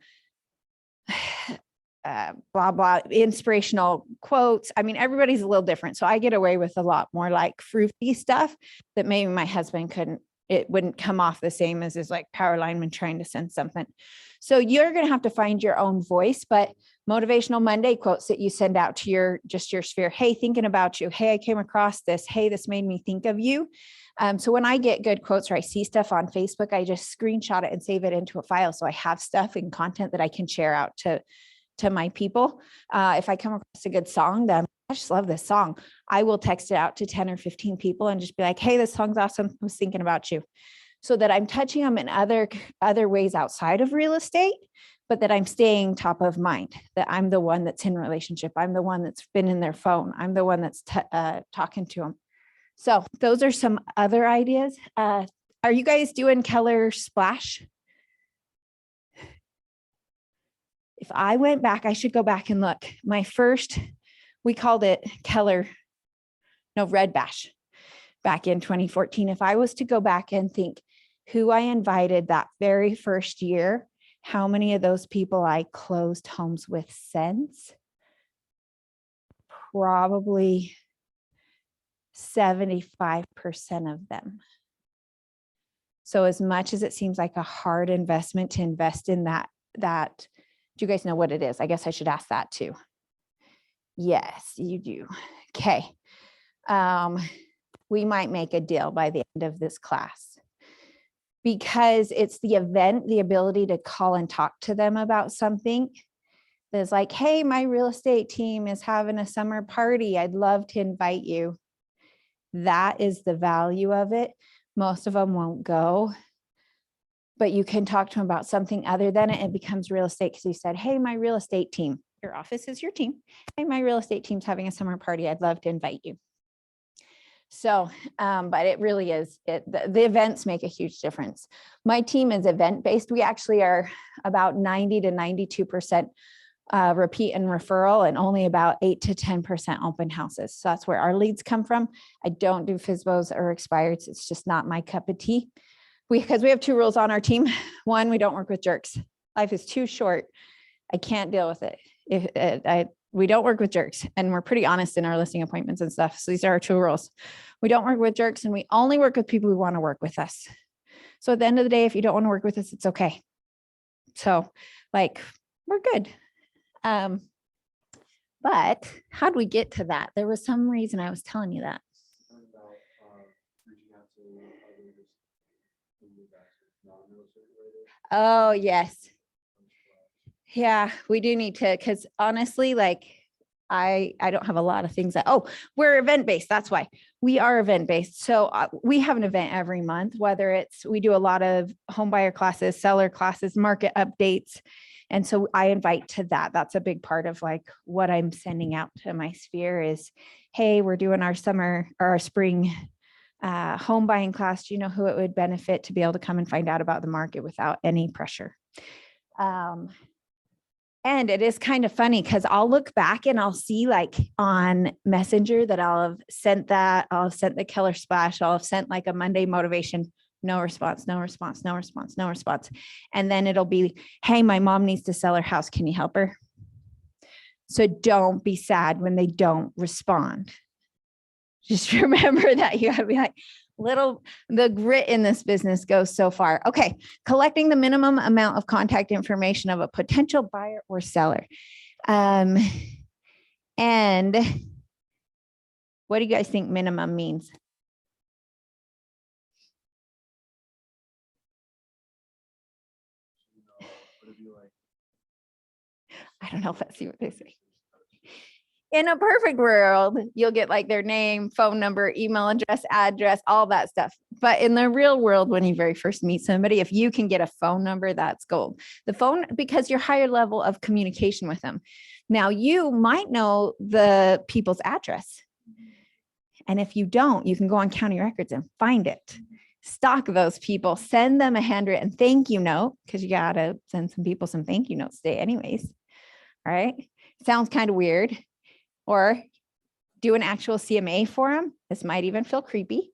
blah, inspirational quotes. I mean, everybody's a little different. So I get away with a lot more like fruity stuff that maybe my husband couldn't, it wouldn't come off the same as his like power lineman trying to send something. So you're going to have to find your own voice, but motivational Monday quotes that you send out to your sphere. Hey, thinking about you. Hey, I came across this. Hey, this made me think of you. So when I get good quotes or I see stuff on Facebook, I just screenshot it and save it into a file. So I have stuff and content that I can share out to my people. If I come across a good song that I just love this song, I will text it out to 10 or 15 people and just be like, hey, this song's awesome. I was thinking about you. So that I'm touching them in other ways outside of real estate, but that I'm staying top of mind, that I'm the one that's in relationship. I'm the one that's been in their phone. I'm the one that's talking to them. So those are some other ideas. Are you guys doing Keller Splash? If I went back, I should go back and look. My first, we called it Red Bash back in 2014. If I was to go back and think who I invited that very first year, how many of those people I closed homes with since? Probably 75% of them. So as much as it seems like a hard investment to invest in that that, do you guys know what it is? I guess I should ask that too. Yes, you do. Okay. We might make a deal by the end of this class because it's the event, the ability to call and talk to them about something that's like, hey, my real estate team is having a summer party. I'd love to invite you. That is the value of it. Most of them won't go, but you can talk to them about something other than it. It becomes real estate because you said, hey, my real estate team, your office is your team. Hey, my real estate team's having a summer party. I'd love to invite you. So, but it really is, the events make a huge difference. My team is event-based. We actually are about 90 to 92% repeat and referral, and only about 8 to 10% open houses. So that's where our leads come from. I don't do FSBOs or expireds. It's just not my cup of tea. Because we have 2 rules on our team. One, we don't work with jerks. Life is too short. I can't deal with it. We don't work with jerks, and we're pretty honest in our listing appointments and stuff. So these are our 2 rules. We don't work with jerks, and we only work with people who want to work with us. So at the end of the day, if you don't want to work with us, it's okay. So like, we're good. But how do we get to that? There was some reason I was telling you that. Oh, yes. Yeah, we do need to, because honestly, like I don't have a lot of things that, we're event-based. That's why we are event-based. So we have an event every month, whether it's, we do a lot of home buyer classes, seller classes, market updates. And so I invite to that. That's a big part of like what I'm sending out to my sphere is, hey, we're doing our summer or our spring home buying class. Do you know who it would benefit to be able to come and find out about the market without any pressure? And it is kind of funny because I'll look back and I'll see like on Messenger that I'll have sent that, I'll have sent the killer splash, I'll have sent like a Monday motivation, no response, no response, no response, no response. And then it'll be, hey, my mom needs to sell her house. Can you help her? So don't be sad when they don't respond. Just remember that you gotta be like, the grit in this business goes so far. Okay. Collecting the minimum amount of contact information of a potential buyer or seller. And what do you guys think minimum means? I don't know if that's what they say. In a perfect world, you'll get like their name, phone number, email address, all that stuff. But in the real world, when you very first meet somebody, if you can get a phone number, that's gold. The phone, because you're higher level of communication with them. Now you might know the people's address. And if you don't, you can go on county records and find it. Stalk those people, send them a handwritten thank you note, because you got to send some people some thank you notes today anyways. All right. Sounds kind of weird. Or do an actual CMA for them. This might even feel creepy,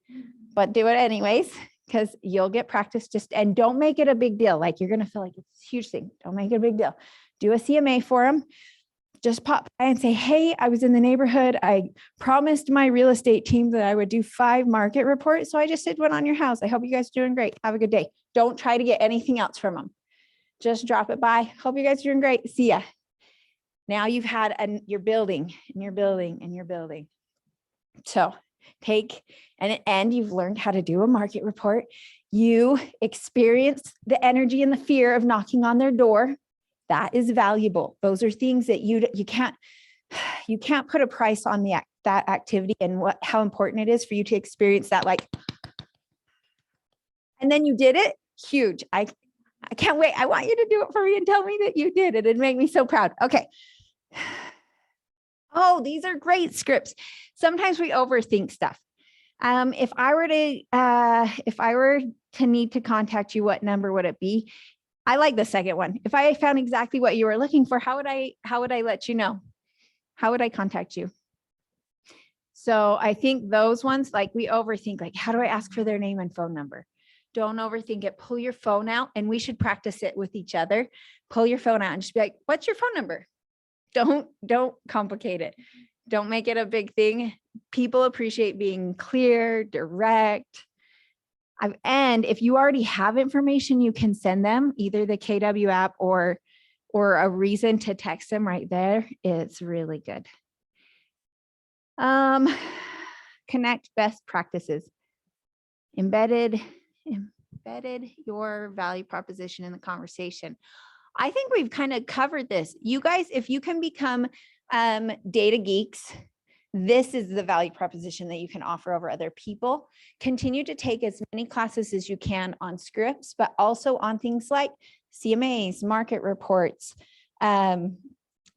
but do it anyways, because you'll get practice and don't make it a big deal. Like you're going to feel like it's a huge thing. Don't make it a big deal. Do a CMA for them. Just pop by and say, hey, I was in the neighborhood. I promised my real estate team that I would do 5 market reports. So I just did one on your house. I hope you guys are doing great. Have a good day. Don't try to get anything else from them. Just drop it by. Hope you guys are doing great. See ya. Now you've had you're building and you're building and you're building. So take and you've learned how to do a market report. You experience the energy and the fear of knocking on their door. That is valuable. Those are things that you can't put a price on that activity and how important it is for you to experience that. Like, and then you did it. Huge. I can't wait. I want you to do it for me and tell me that you did it. It'd make me so proud. Okay. Oh, these are great scripts. Sometimes we overthink stuff. If I were to need to contact you, what number would it be? I like the second one. If I found exactly what you were looking for, how would I let you know? How would I contact you? So I think those ones, like we overthink, like, how do I ask for their name and phone number? Don't overthink it. Pull your phone out, and we should practice it with each other. Pull your phone out and just be like, what's your phone number? Don't complicate it. Don't make it a big thing. People appreciate being clear, direct. And if you already have information, you can send them either the KW app or or a reason to text them right there, it's really good. Connect best practices. Embedded your value proposition in the conversation. I think we've kind of covered this. You guys, if you can become data geeks, this is the value proposition that you can offer over other people. Continue to take as many classes as you can on scripts, but also on things like CMAs, market reports. The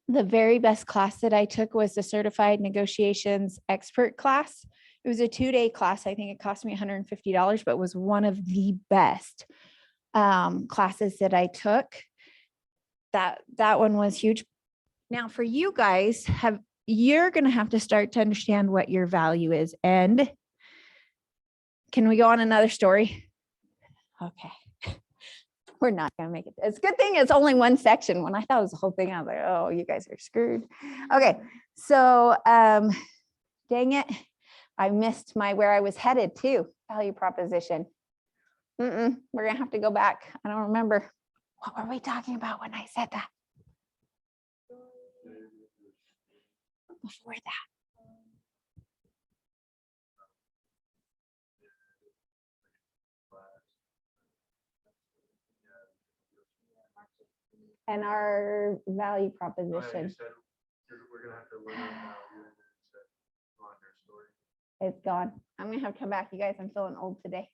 very best class that I took was the Certified Negotiations Expert class. It was a 2-day class. I think it cost me $150, but was one of the best classes that I took. That one was huge. Now for you guys, you're going to have to start to understand what your value is. And can we go on another story? Okay. We're not going to make it. It's a good thing it's only one section. When I thought it was the whole thing, I was like, oh, you guys are screwed. Okay. So, dang it. I missed where I was headed to. Value proposition. We're going to have to go back. I don't remember. What were we talking about when I said that? Before that. And our value proposition. We're gonna have to learn about It's gone. I'm gonna have to come back. You guys, I'm feeling old today.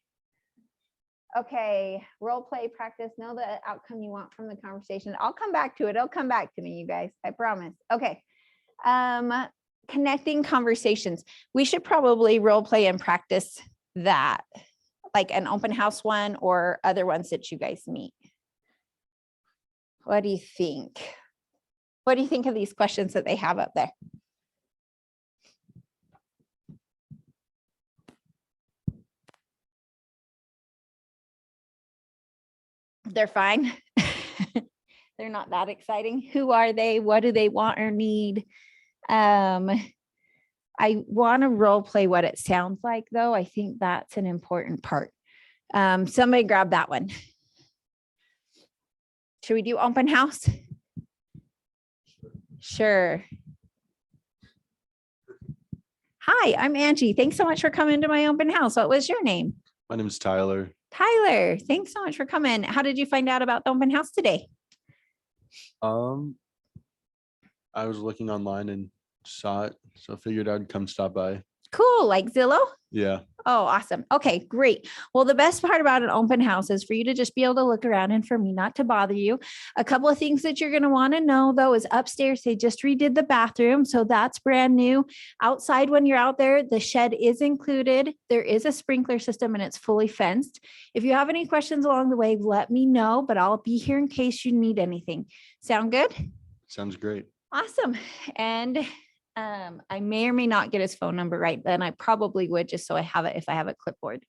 Okay, role play practice. Know the outcome you want from the conversation. I'll come back to it. It'll come back to me, you guys. I promise. Okay. Connecting conversations. We should probably role play and practice that, like an open house one or other ones that you guys meet. What do you think? What do you think of these questions that they have up there? They're fine. They're not that exciting. Who are they? What do they want or need? I want to role play what it sounds like, though. I think that's an important part. Somebody grab that one. Should we do open house? Sure. Hi, I'm Angie. Thanks so much for coming to my open house. What was your name? My name is Tyler. Tyler, thanks so much for coming. How did you find out about the open house today? I was looking online and saw it, so figured I'd come stop by. Cool, like Zillow? Yeah. Oh, awesome. Okay, great. Well, the best part about an open house is for you to just be able to look around and for me not to bother you. A couple of things that you're going to want to know, though, is upstairs, they just redid the bathroom. So that's brand new. Outside, when you're out there, the shed is included. There is a sprinkler system and it's fully fenced. If you have any questions along the way, let me know, but I'll be here in case you need anything. Sound good? Sounds great. Awesome. And I may or may not get his phone number right, then I probably would, just so I have it if I have a clipboard.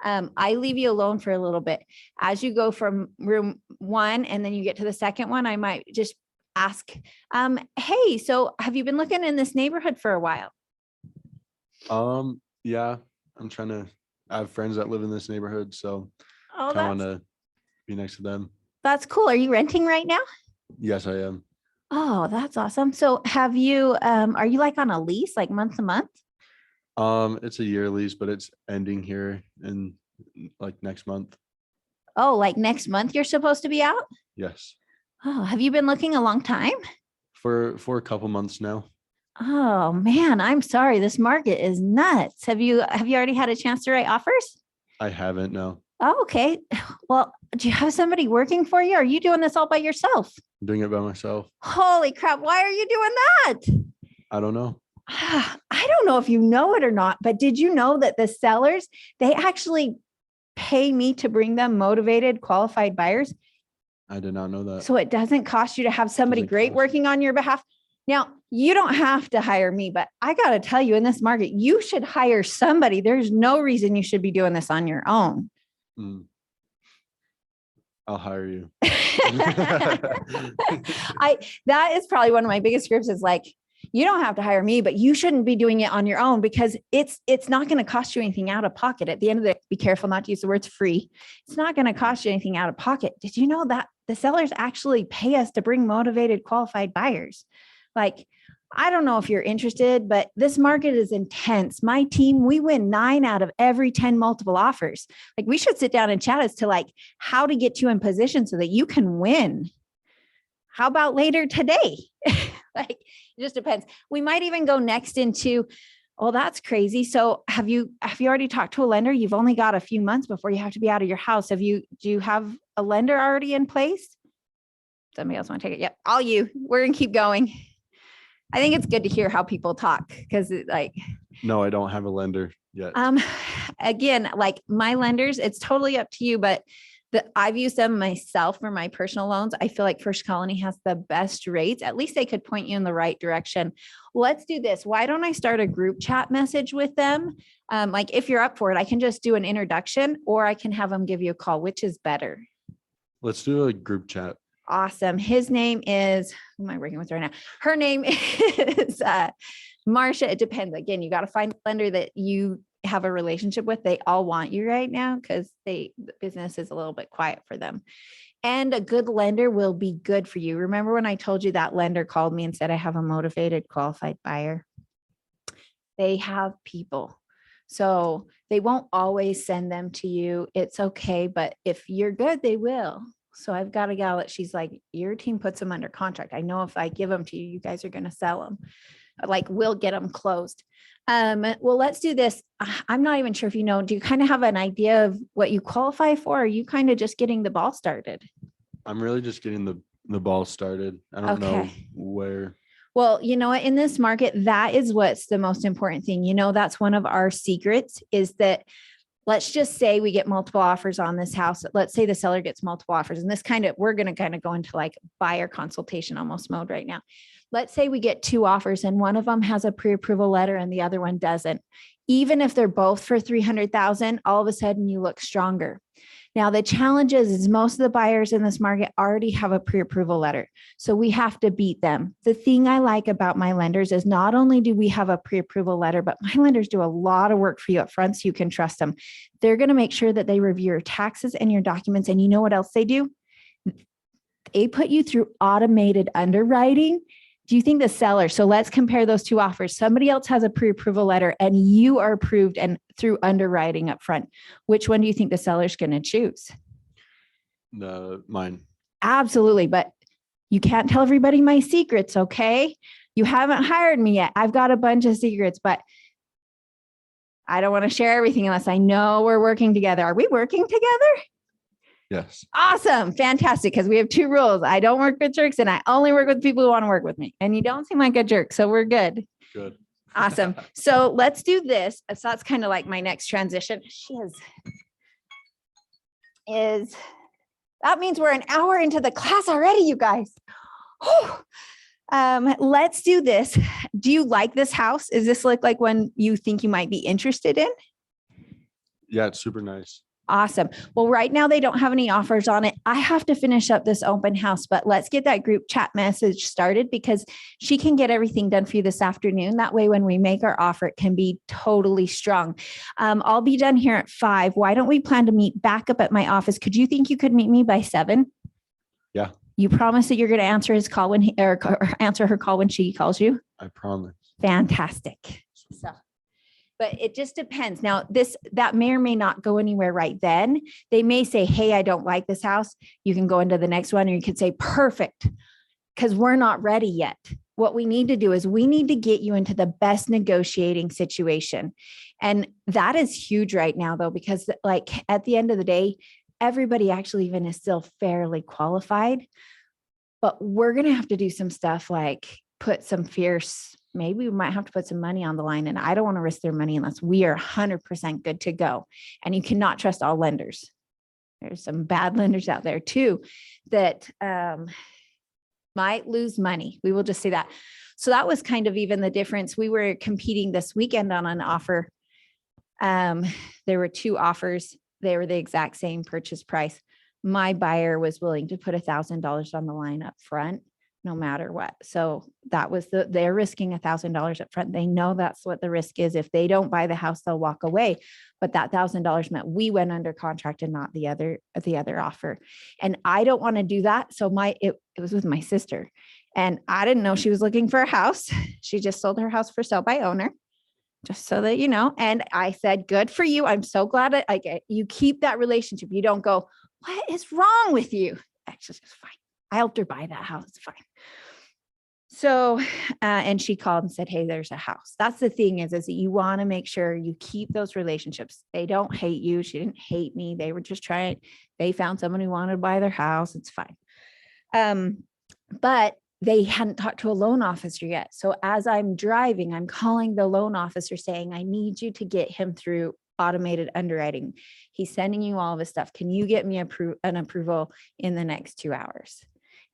I leave you alone for a little bit. As you go from room 1 and then you get to the second one, I might just ask, hey, so have you been looking in this neighborhood for a while? Yeah, I have friends that live in this neighborhood, so Oh, I want to be next to them. that's cool. Are you renting right now? Yes, I am. Oh, that's awesome. So have you, are you like on a lease, like month to month? It's a year lease, but it's ending here in like next month. Oh, like next month you're supposed to be out? Yes. Oh, have you been looking a long time? For a couple months now. Oh man, I'm sorry. This market is nuts. Have you already had a chance to write offers? I haven't, no. Oh, okay. Well, do you have somebody working for you? Or are you doing this all by yourself? I'm doing it by myself. Holy crap. Why are you doing that? I don't know. I don't know if you know it or not, but did you know that the sellers, they actually pay me to bring them motivated, qualified buyers? I did not know that. So it doesn't cost you to have somebody Doesn't great cost. working on your behalf. Now, you don't have to hire me, but I got to tell you, in this market, you should hire somebody. There's no reason you should be doing this on your own. I'll hire you. That is probably one of my biggest scripts is like, you don't have to hire me, but you shouldn't be doing it on your own because it's not going to cost you anything out of pocket. At the end of the day, be careful not to use the words free. It's not going to cost you anything out of pocket. Did you know that the sellers actually pay us to bring motivated, qualified buyers? Like, I don't know if you're interested, but this market is intense. My team, we win 9 out of every 10 multiple offers. Like, we should sit down and chat as to like how to get you in position so that you can win. How about later today? Like, it just depends. We might even go next into, oh, that's crazy. So have you already talked to a lender? You've only got a few months before you have to be out of your house. Do you have a lender already in place? Somebody else want to take it? Yep. All you. We're going to keep going. I think it's good to hear how people talk because like, No, I don't have a lender yet. again, like my lenders, it's totally up to you, but I've used them myself for my personal loans. I feel like First Colony has the best rates. At least they could point you in the right direction. Let's do this. Why don't I start a group chat message with them? Like if you're up for it, I can just do an introduction or I can have them give you a call. Which is better? Let's do a group chat. Awesome. His name is, who am I working with right now? Her name is Marsha. It depends. Again, you got to find a lender that you have a relationship with. They all want you right now because the business is a little bit quiet for them. And a good lender will be good for you. Remember when I told you that lender called me and said, I have a motivated, qualified buyer? They have people. So they won't always send them to you. It's okay. But if you're good, they will. So I've got a gal that she's like, your team puts them under contract. I know if I give them to you, you guys are going to sell them. Like we'll get them closed. Well, let's do this. I'm not even sure if you know, do you kind of have an idea of what you qualify for? Or are you kind of just getting the ball started? I'm really just getting the ball started. I don't know Okay. where. Well, you know what, in this market, that is what's the most important thing. You know, that's one of our secrets is that let's just say we get multiple offers on this house. Let's say the seller gets multiple offers and this we're going to kind of go into like buyer consultation almost mode right now. Let's say we get 2 offers and one of them has a pre-approval letter and the other one doesn't. Even if they're both for 300,000, all of a sudden you look stronger. Now, the challenge is most of the buyers in this market already have a pre-approval letter. So we have to beat them. The thing I like about my lenders is not only do we have a pre-approval letter, but my lenders do a lot of work for you up front so you can trust them. They're going to make sure that they review your taxes and your documents. And you know what else they do? They put you through automated underwriting. Do you think the seller, so let's compare those 2 offers. Somebody else has a pre-approval letter and you are approved and through underwriting up front. Which one do you think the seller's going to choose? Mine. Absolutely. But you can't tell everybody my secrets. Okay. You haven't hired me yet. I've got a bunch of secrets, but I don't want to share everything unless I know we're working together. Are we working together? Yes. Awesome. Fantastic. Because we have 2 rules. I don't work with jerks and I only work with people who want to work with me. And you don't seem like a jerk. So we're good. Good. Awesome. So let's do this. So that's kind of like my next transition. That means we're an hour into the class already, you guys. Let's do this. Do you like this house? Is this look like one you think you might be interested in? Yeah, it's super nice. Awesome. Well, right now they don't have any offers on it. I have to finish up this open house, but let's get that group chat message started because she can get everything done for you this afternoon. That way, when we make our offer, it can be totally strong. I'll be done here at 5. Why don't we plan to meet back up at my office? Could you think you could meet me by 7? Yeah. You promise that you're going to answer his call when or answer her call when she calls you? I promise. Fantastic. So. But it just depends. Now, that may or may not go anywhere right then. They may say, hey, I don't like this house. You can go into the next one, or you could say, perfect, because we're not ready yet. What we need to do is we need to get you into the best negotiating situation. And that is huge right now, though, because like at the end of the day, everybody actually even is still fairly qualified. But we're going to have to do some stuff like put some fierce, maybe we might have to put some money on the line, and I don't want to risk their money unless we are 100% good to go. And you cannot trust all lenders. There's some bad lenders out there too that might lose money. We will just say that. So that was kind of even the difference. We were competing this weekend on an offer. There were 2 offers. They were the exact same purchase price. My buyer was willing to put $1,000 on the line up front. no matter what. So that was they're risking $1,000 up front. They know that's what the risk is. If they don't buy the house, they'll walk away. But that $1,000 meant we went under contract and not the other offer. And I don't want to do that. So it was with my sister, and I didn't know she was looking for a house. She just sold her house for sale by owner, just so that you know. And I said, good for you. I'm so glad that you keep that relationship. You don't go, what is wrong with you? Actually, it's fine. I helped her buy that house. It's fine. So, and she called and said, hey, there's a house. That's the thing is that you want to make sure you keep those relationships. They don't hate you. She didn't hate me. They were just they found someone who wanted to buy their house. It's fine. But they hadn't talked to a loan officer yet. So as I'm driving, I'm calling the loan officer saying, I need you to get him through automated underwriting. He's sending you all of his stuff. Can you get me an approval in the next 2 hours?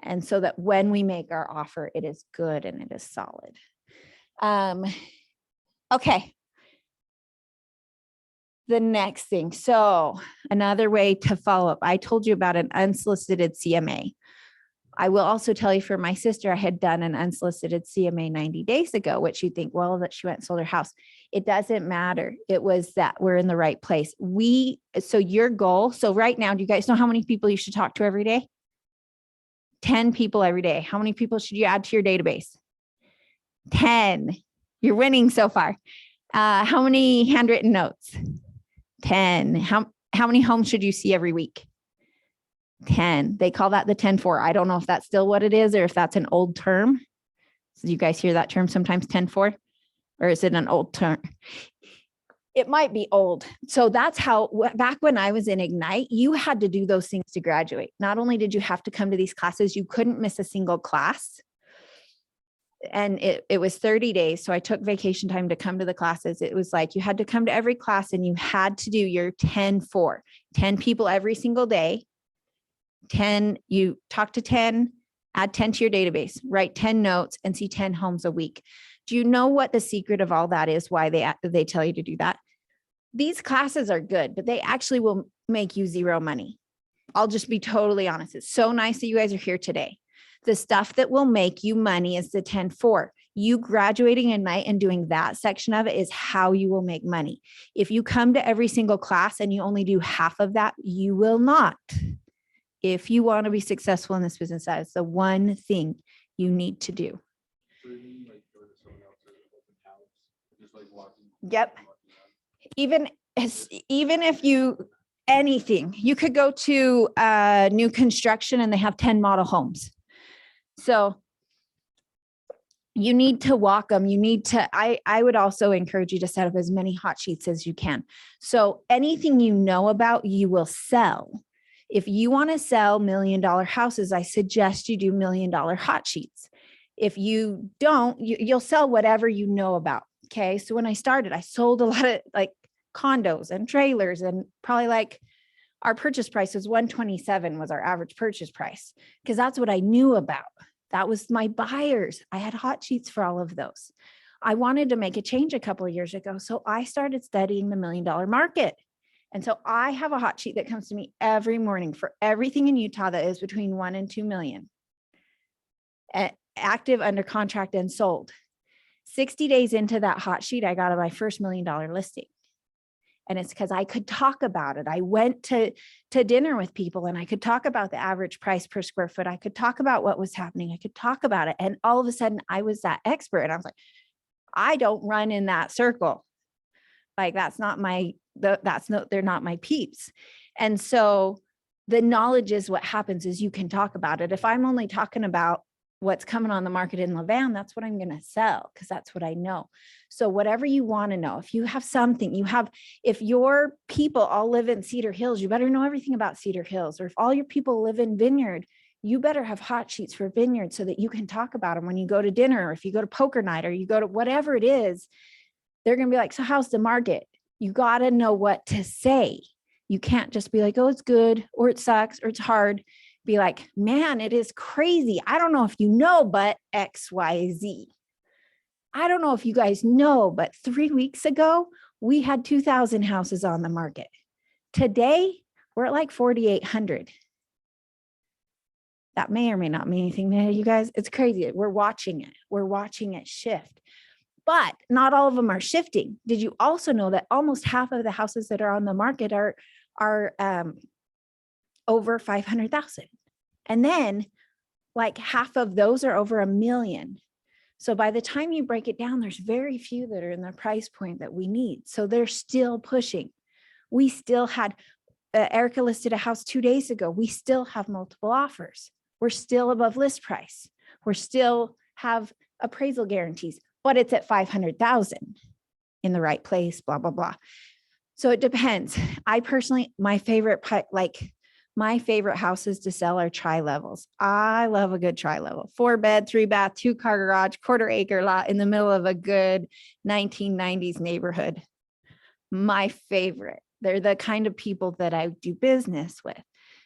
And so that when we make our offer, it is good and it is solid. Okay. The next thing. So another way to follow up, I told you about an unsolicited CMA. I will also tell you for my sister, I had done an unsolicited CMA 90 days ago, which you think, well, that she went and sold her house. It doesn't matter. It was that we're in the right place. So your goal, so right now, do you guys know how many people you should talk to every day? 10 people every day. How many people should you add to your database? 10. You're winning so far. How many handwritten notes? 10. How many homes should you see every week? 10. They call that the 10-4. I don't know if that's still what it is or if that's an old term. So you guys hear that term sometimes, 10-4? Or is it an old term? It might be old. So that's how, back when I was in Ignite, you had to do those things to graduate. Not only did you have to come to these classes, you couldn't miss a single class. And it was 30 days. So I took vacation time to come to the classes. It was like you had to come to every class and you had to do your 10-4, 10 people every single day. 10, you talk to 10, add 10 to your database, write 10 notes and see 10 homes a week. Do you know what the secret of all that is? Why they tell you to do that? These classes are good, but they actually will make you zero money. I'll just be totally honest. It's so nice that you guys are here today. The stuff that will make you money is the 10-4. You graduating at night and doing that section of it is how you will make money. If you come to every single class and you only do half of that, you will not. If you want to be successful in this business, that is the one thing you need to do. Yep. Even if anything, you could go to new construction and they have 10 model homes. So you need to walk them. You need to, I would also encourage you to set up as many hot sheets as you can. So anything you know about, you will sell. If you want to sell $1 million houses, I suggest you do $1 million hot sheets. If you don't, you'll sell whatever you know about. Okay. So when I started, I sold a lot of like condos and trailers, and probably like our purchase price was 127 was our average purchase price, because that's what I knew about. That was my buyers. I had hot sheets for all of those. I wanted to make a change a couple of years ago. So I started studying the $1 million market. And so I have a hot sheet that comes to me every morning for everything in Utah that is between 1 and 2 million. Active, under contract, and sold. 60 days into that hot sheet, I got my first $1 million listing. And it's because I could talk about it. I went to dinner with people and I could talk about the average price per square foot. I could talk about what was happening. I could talk about it. And all of a sudden I was that expert. And I was like, I don't run in that circle. Like they're not my peeps. And so the knowledge is what happens is you can talk about it. If I'm only talking about what's coming on the market in Levan, that's what I'm going to sell, because that's what I know. So whatever you want to know, if you have something, if your people all live in Cedar Hills, you better know everything about Cedar Hills. Or if all your people live in Vineyard, you better have hot sheets for Vineyard so that you can talk about them when you go to dinner, or if you go to poker night, or you go to whatever it is. They're going to be like, so how's the market? You got to know what to say. You can't just be like, oh, it's good, or it sucks, or it's hard. Be like, man, it is crazy. I don't know if you know, but XYZ. I don't know if you guys know, but 3 weeks ago, we had 2,000 houses on the market. Today, we're at like 4,800. That may or may not mean anything to you guys. It's crazy. We're watching it. We're watching it shift. But not all of them are shifting. Did you also know that almost half of the houses that are on the market are over 500,000? And then like half of those are over $1 million. So by the time you break it down, there's very few that are in the price point that we need. So they're still pushing. We still had, Erica listed a house 2 days ago. We still have multiple offers. We're still above list price. We're still have appraisal guarantees, but it's at 500,000 in the right place, blah, blah, blah. So it depends. I personally, my favorite houses to sell are tri-levels. I love a good tri-level, 4-bed, 3-bath, 2-car garage, 1/4 acre lot in the middle of a good 1990s neighborhood. My favorite. They're the kind of people that I do business with.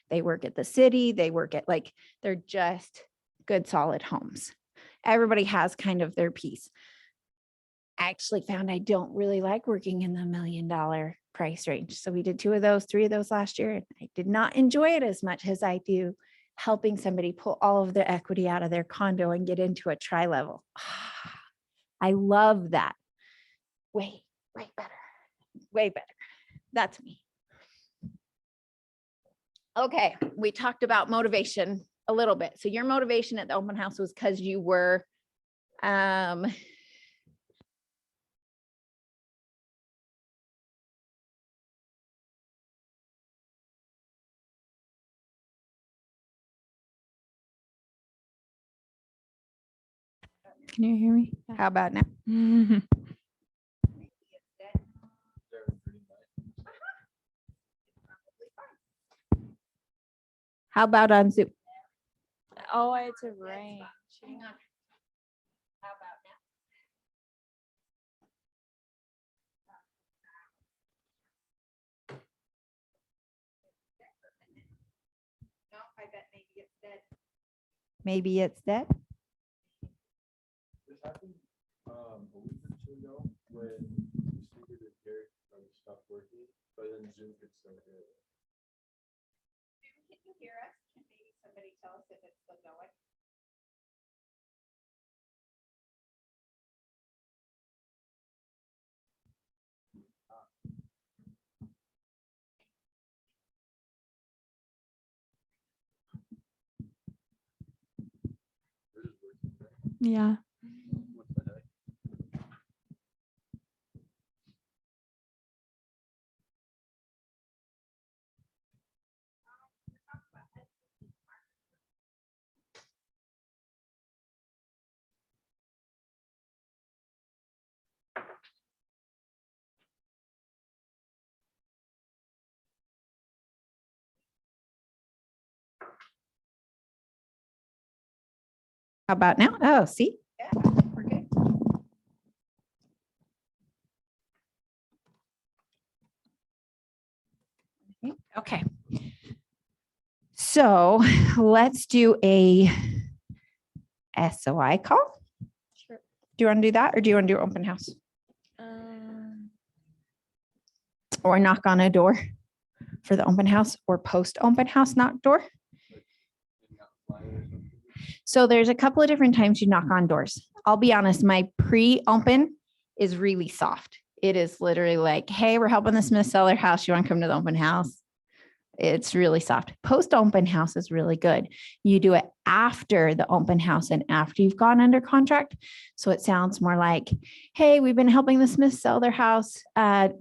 They work at the city. They work at they're just good, solid homes. Everybody has kind of their piece. I actually found I don't really like working in the $1 million price range. So we did 2 of those, 3 of those last year. And I did not enjoy it as much as I do helping somebody pull all of their equity out of their condo and get into a tri-level. I love that. Way better. Way better. That's me. Okay. We talked about motivation a little bit. So your motivation at the open house was because you were, Can you hear me? how about now? How about on Zoom? Oh, it's a range. Hang on. How about now? No, I bet maybe it's dead. Maybe it's dead. This happened a week or 2 ago when the speaker did hear stopped working, but then Zoom could still hear it. Can you hear us? Can maybe somebody tell us if it's still going? It is working, right? Yeah. What the heck? How about now? Oh, see? Yeah, we're good. Okay. So let's do a SOI call. Sure. Do you want to do that or do you want to do open house or knock on a door for the open house or post open house knock door? So there's a couple of different times you knock on doors. I'll be honest, my pre-open is really soft. It is literally like, hey, we're helping the Smith sell their house. You want to come to the open house? It's really soft. Post open house is really good. You do it after the open house and after you've gone under contract. So it sounds more like, hey, we've been helping the Smiths sell their house. Hey,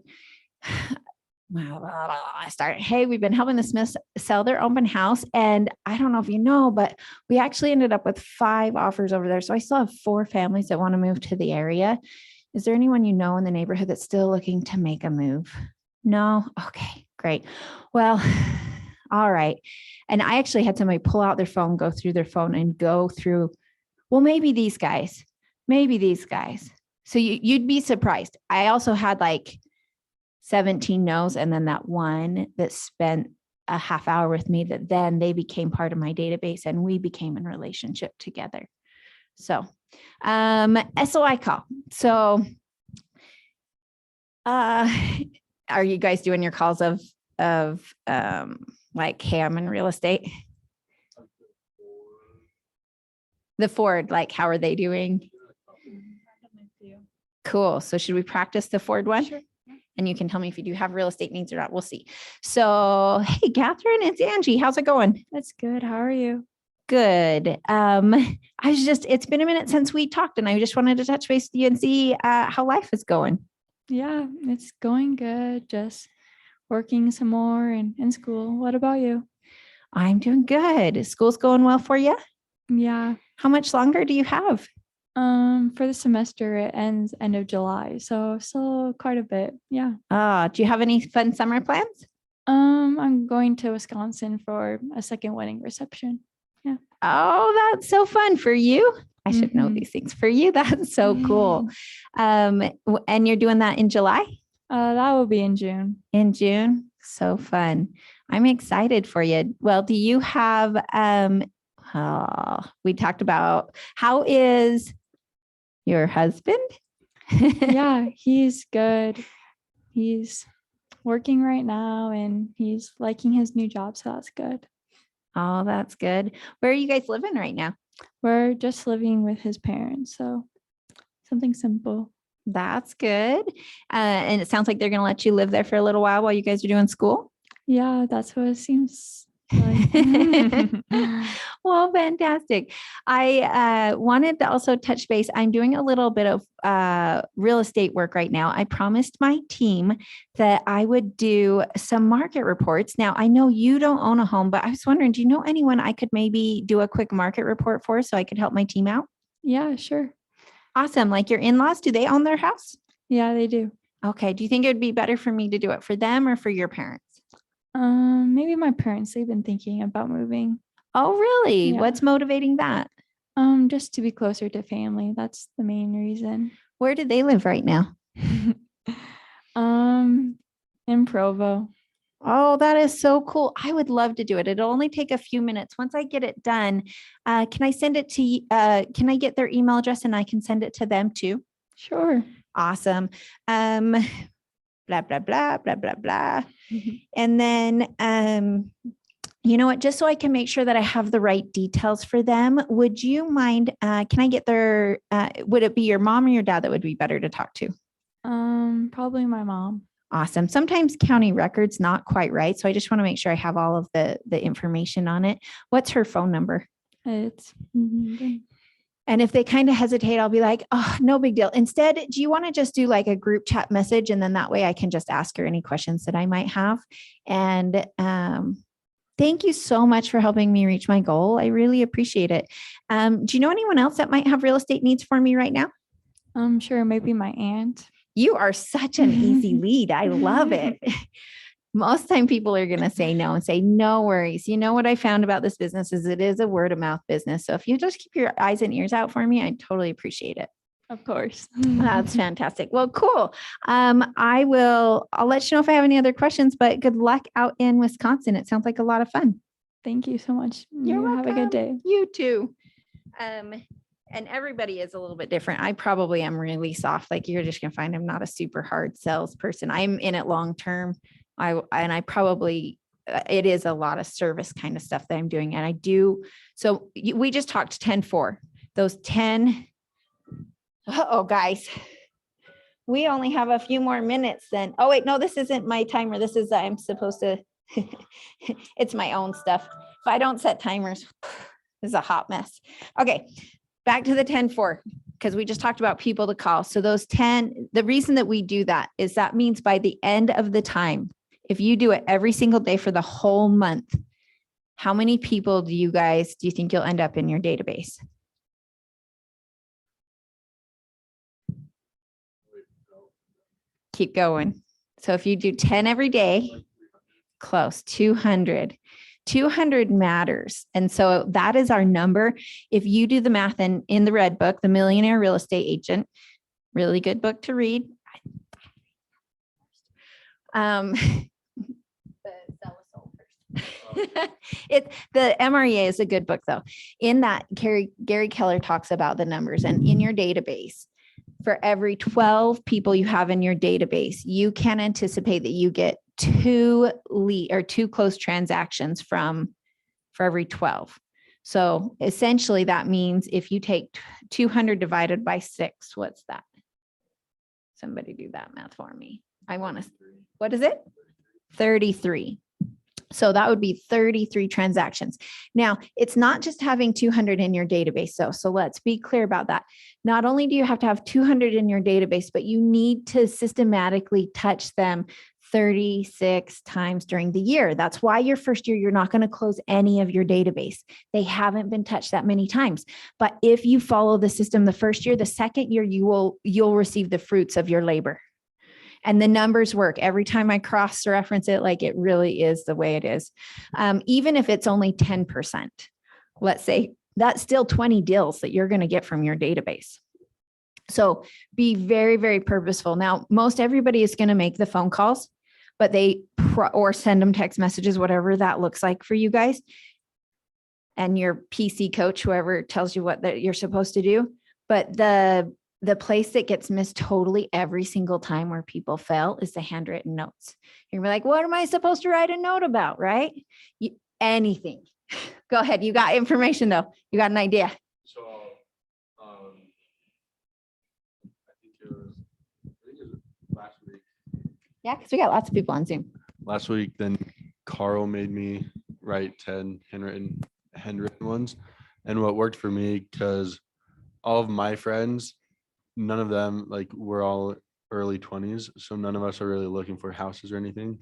we've been helping the Smiths sell their open house. And I don't know if you know, but we actually ended up with 5 offers over there. So I still have 4 families that want to move to the area. Is there anyone you know in the neighborhood that's still looking to make a move? No? Okay, great. Well, all right. And I actually had somebody pull out their phone, go through their phone and go through, well, maybe these guys. So you'd be surprised. I also had like 17 no's and then that one that spent a half hour with me that then they became part of my database and we became in relationship together. So SOI call. So are you guys doing your calls of like, hey, I'm in real estate? The Ford, like, how are they doing? Cool. So should we practice the Ford one? Sure. And you can tell me if you do have real estate needs or not. We'll see. So, hey, Catherine, it's Angie. How's it going? That's good. How are you? Good. It's been a minute since we talked and I just wanted to touch base with you and see how life is going. Yeah, it's going good. Just working some more and in school. What about you? I'm doing good. School's going well for you? Yeah. How much longer do you have? For the semester, it ends end of July. So still quite a bit. Yeah. Do you have any fun summer plans? I'm going to Wisconsin for a second wedding reception. Oh, that's so fun for you. I should know Mhm. these things for you. That's so cool. And you're doing that in July? That will be in June. In June? So fun. I'm excited for you. Well, do you have, we talked about, how is your husband? Yeah, he's good. He's working right now and he's liking his new job. So that's good. Oh, that's good. Where are you guys living right now? We're just living with his parents. So something simple. That's good. And it sounds like they're going to let you live there for a little while you guys are doing school. Yeah, that's what it seems like. Well, fantastic. I wanted to also touch base. I'm doing a little bit of real estate work right now. I promised my team that I would do some market reports. Now, I know you don't own a home, but I was wondering, do you know anyone I could maybe do a quick market report for so I could help my team out? Yeah, sure. Awesome. Like your in-laws, do they own their house? Yeah, they do. Okay. Do you think it would be better for me to do it for them or for your parents? Maybe my parents, they've been thinking about moving. Oh, really? Yeah. What's motivating that? Just to be closer to family. That's the main reason. Where do they live right now? In Provo. Oh, that is so cool. I would love to do it. It'll only take a few minutes. Once I get it done, can I send it to, can I get their email address and I can send it to them too? Sure. Awesome. Blah, blah, blah, blah, blah, blah. And then, you know what, just so I can make sure that I have the right details for them, would you mind, can I get their, would it be your mom or your dad that would be better to talk to? Probably my mom. Awesome. Sometimes county records not quite right. So I just want to make sure I have all of the information on it. What's her phone number? It's And if they kind of hesitate, I'll be like, oh, no big deal. Instead, do you want to just do like a group chat message? And then that way I can just ask her any questions that I might have. And thank you so much for helping me reach my goal. I really appreciate it. Do you know anyone else that might have real estate needs for me right now? Sure, maybe my aunt. You are such an easy lead. I love it. Most time people are going to say no and say, no worries. You know what I found about this business is it is a word of mouth business. So if you just keep your eyes and ears out for me, I totally appreciate it. Of course. That's fantastic. Well, cool. I'll let you know if I have any other questions, but good luck out in Wisconsin. It sounds like a lot of fun. Thank you so much. You're You have a good day. You too. And everybody is a little bit different. I probably am really soft. Like you're just going to find I'm not a super hard salesperson. I'm in it long term. I probably, it is a lot of service kind of stuff that I'm doing. And I do. So we just talked 10-4, those 10. Oh, guys, we only have a few more minutes then. Oh, wait, no, this isn't my timer. This is, I'm supposed to, it's my own stuff. If I don't set timers, this is a hot mess. Okay. Back to the 10-4, because we just talked about people to call. So those 10, the reason that we do that is that means by the end of the time, if you do it every single day for the whole month, how many people do you think you'll end up in your database? Keep going. So if you do 10 every day, close, 200. 200 matters. And so that is our number. If you do the math in the red book, The Millionaire Real Estate Agent, really good book to read. The MREA is a good book though. In that, Gary Keller talks about the numbers, and in your database, for every 12 people you have in your database, you can anticipate that you get two close transactions for every 12. So essentially that means if you take 200 divided by 6, what's that? Somebody do that math for me. I want to, what is it? 33. So that would be 33 transactions. Now, it's not just having 200 in your database. So let's be clear about that. Not only do you have to have 200 in your database, but you need to systematically touch them 36 times during the year. That's why your first year, you're not going to close any of your database. They haven't been touched that many times. But if you follow the system the first year, the second year, you'll receive the fruits of your labor. And the numbers work. Every time I cross-reference it, like it really is the way it is. Even if it's only 10%, let's say that's still 20 deals that you're going to get from your database. So be very, very purposeful. Now, most everybody is going to make the phone calls, but or send them text messages, whatever that looks like for you guys. And your PC coach, whoever tells you what you're supposed to do. But the place that gets missed totally every single time where people fail is the handwritten notes. You're gonna be like, what am I supposed to write a note about, right? Anything. Go ahead. You got information though. You got an idea. So, I think it was last week. Yeah, because we got lots of people on Zoom. Last week, then Carl made me write 10 handwritten ones. And what worked for me, because all of my friends, none of them, like, we're all early 20s. So none of us are really looking for houses or anything,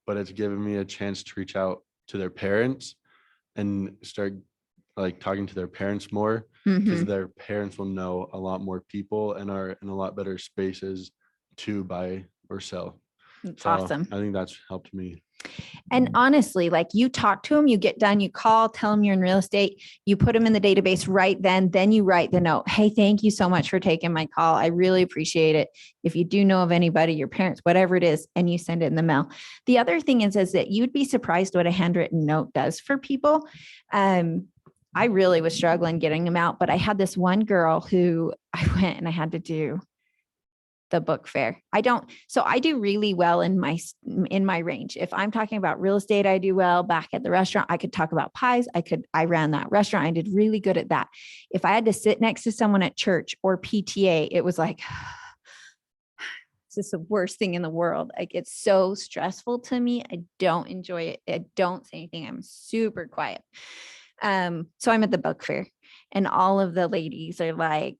but it's given me a chance to reach out to their parents and start like talking to their parents more, because their parents will know a lot more people and are in a lot better spaces to buy or sell. It's So awesome. I think that's helped me. And honestly, like you talk to them, you get done, you call, tell them you're in real estate, you put them in the database right then you write the note. Hey, thank you so much for taking my call. I really appreciate it. If you do know of anybody, your parents, whatever it is, and you send it in the mail. The other thing is that you'd be surprised what a handwritten note does for people. I really was struggling getting them out, but I had this one girl who I went and I had to do the book fair. I do really well in my range. If I'm talking about real estate, I do well. Back at the restaurant, I could talk about pies. I ran that restaurant. I did really good at that. If I had to sit next to someone at church or PTA, it was like, it's just the worst thing in the world. Like, it's so stressful to me. I don't enjoy it. I don't say anything. I'm super quiet. So I'm at the book fair and all of the ladies are like,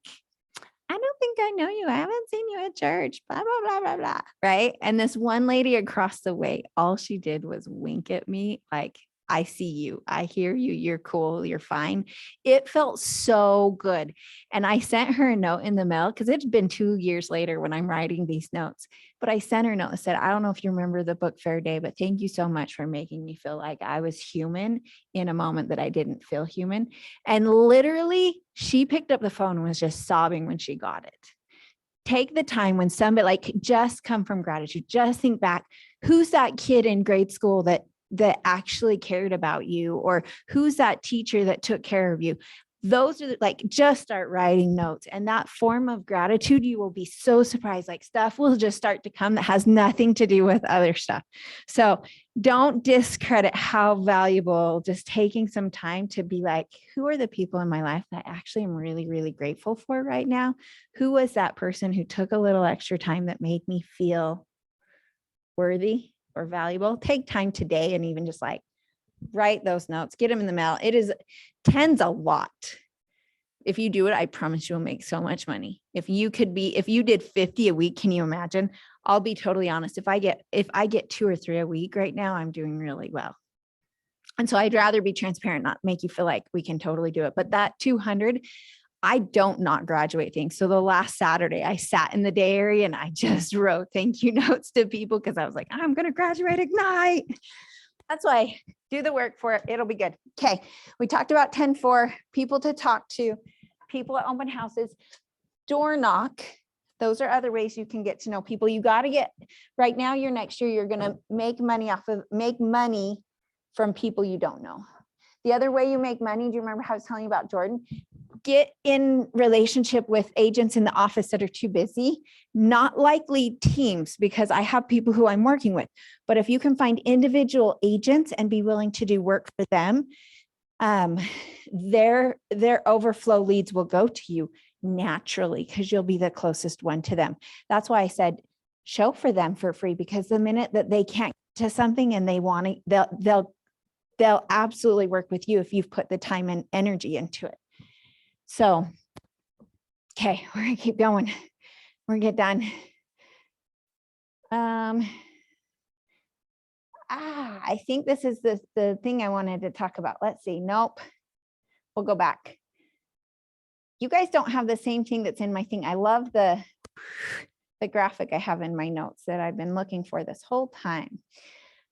I don't think I know you. I haven't seen you at church, blah, blah, blah, blah, blah. Right. And this one lady across the way, all she did was wink at me like, I see you. I hear you. You're cool. You're fine. It felt so good. And I sent her a note in the mail because it's been 2 years later when I'm writing these notes. But I sent her a note and said, I don't know if you remember the book fair day, but thank you so much for making me feel like I was human in a moment that I didn't feel human. And literally, she picked up the phone and was just sobbing when she got it. Take the time when somebody, like, just come from gratitude. Just think back, who's that kid in grade school that actually cared about you, or who's that teacher that took care of you? Those are like, just start writing notes, and that form of gratitude, you will be so surprised. Like, stuff will just start to come that has nothing to do with other stuff. So don't discredit how valuable just taking some time to be like, who are the people in my life that actually I'm really, really grateful for right now? Who was that person who took a little extra time that made me feel worthy or valuable? Take time today and even just like write those notes, get them in the mail. 10's a lot. If you do it, I promise you'll make so much money. If you did 50 a week, can you imagine? I'll be totally honest. If I get 2 or 3 a week right now, I'm doing really well. And so I'd rather be transparent, not make you feel like we can totally do it. But that 200, I don't not graduate things. So the last Saturday I sat in the day area and I just wrote thank you notes to people because I was like, I'm going to graduate Ignite. That's why do the work for it. It'll be good. Okay. We talked about 10-4, people to talk to, people at open houses, door knock. Those are other ways you can get to know people. You got to get right now, next year, you're going to make money from people you don't know. The other way you make money, do you remember how I was telling you about Jordan? Get in relationship with agents in the office that are too busy, not likely teams, because I have people who I'm working with. But if you can find individual agents and be willing to do work for them, their overflow leads will go to you naturally because you'll be the closest one to them. That's why I said show for them for free, because the minute that they can't get to something and they want to, they'll absolutely work with you if you've put the time and energy into it. So, okay, we're gonna keep going. We're gonna get done. I think this is the thing I wanted to talk about. Let's see. Nope. We'll go back. You guys don't have the same thing that's in my thing. I love the graphic I have in my notes that I've been looking for this whole time.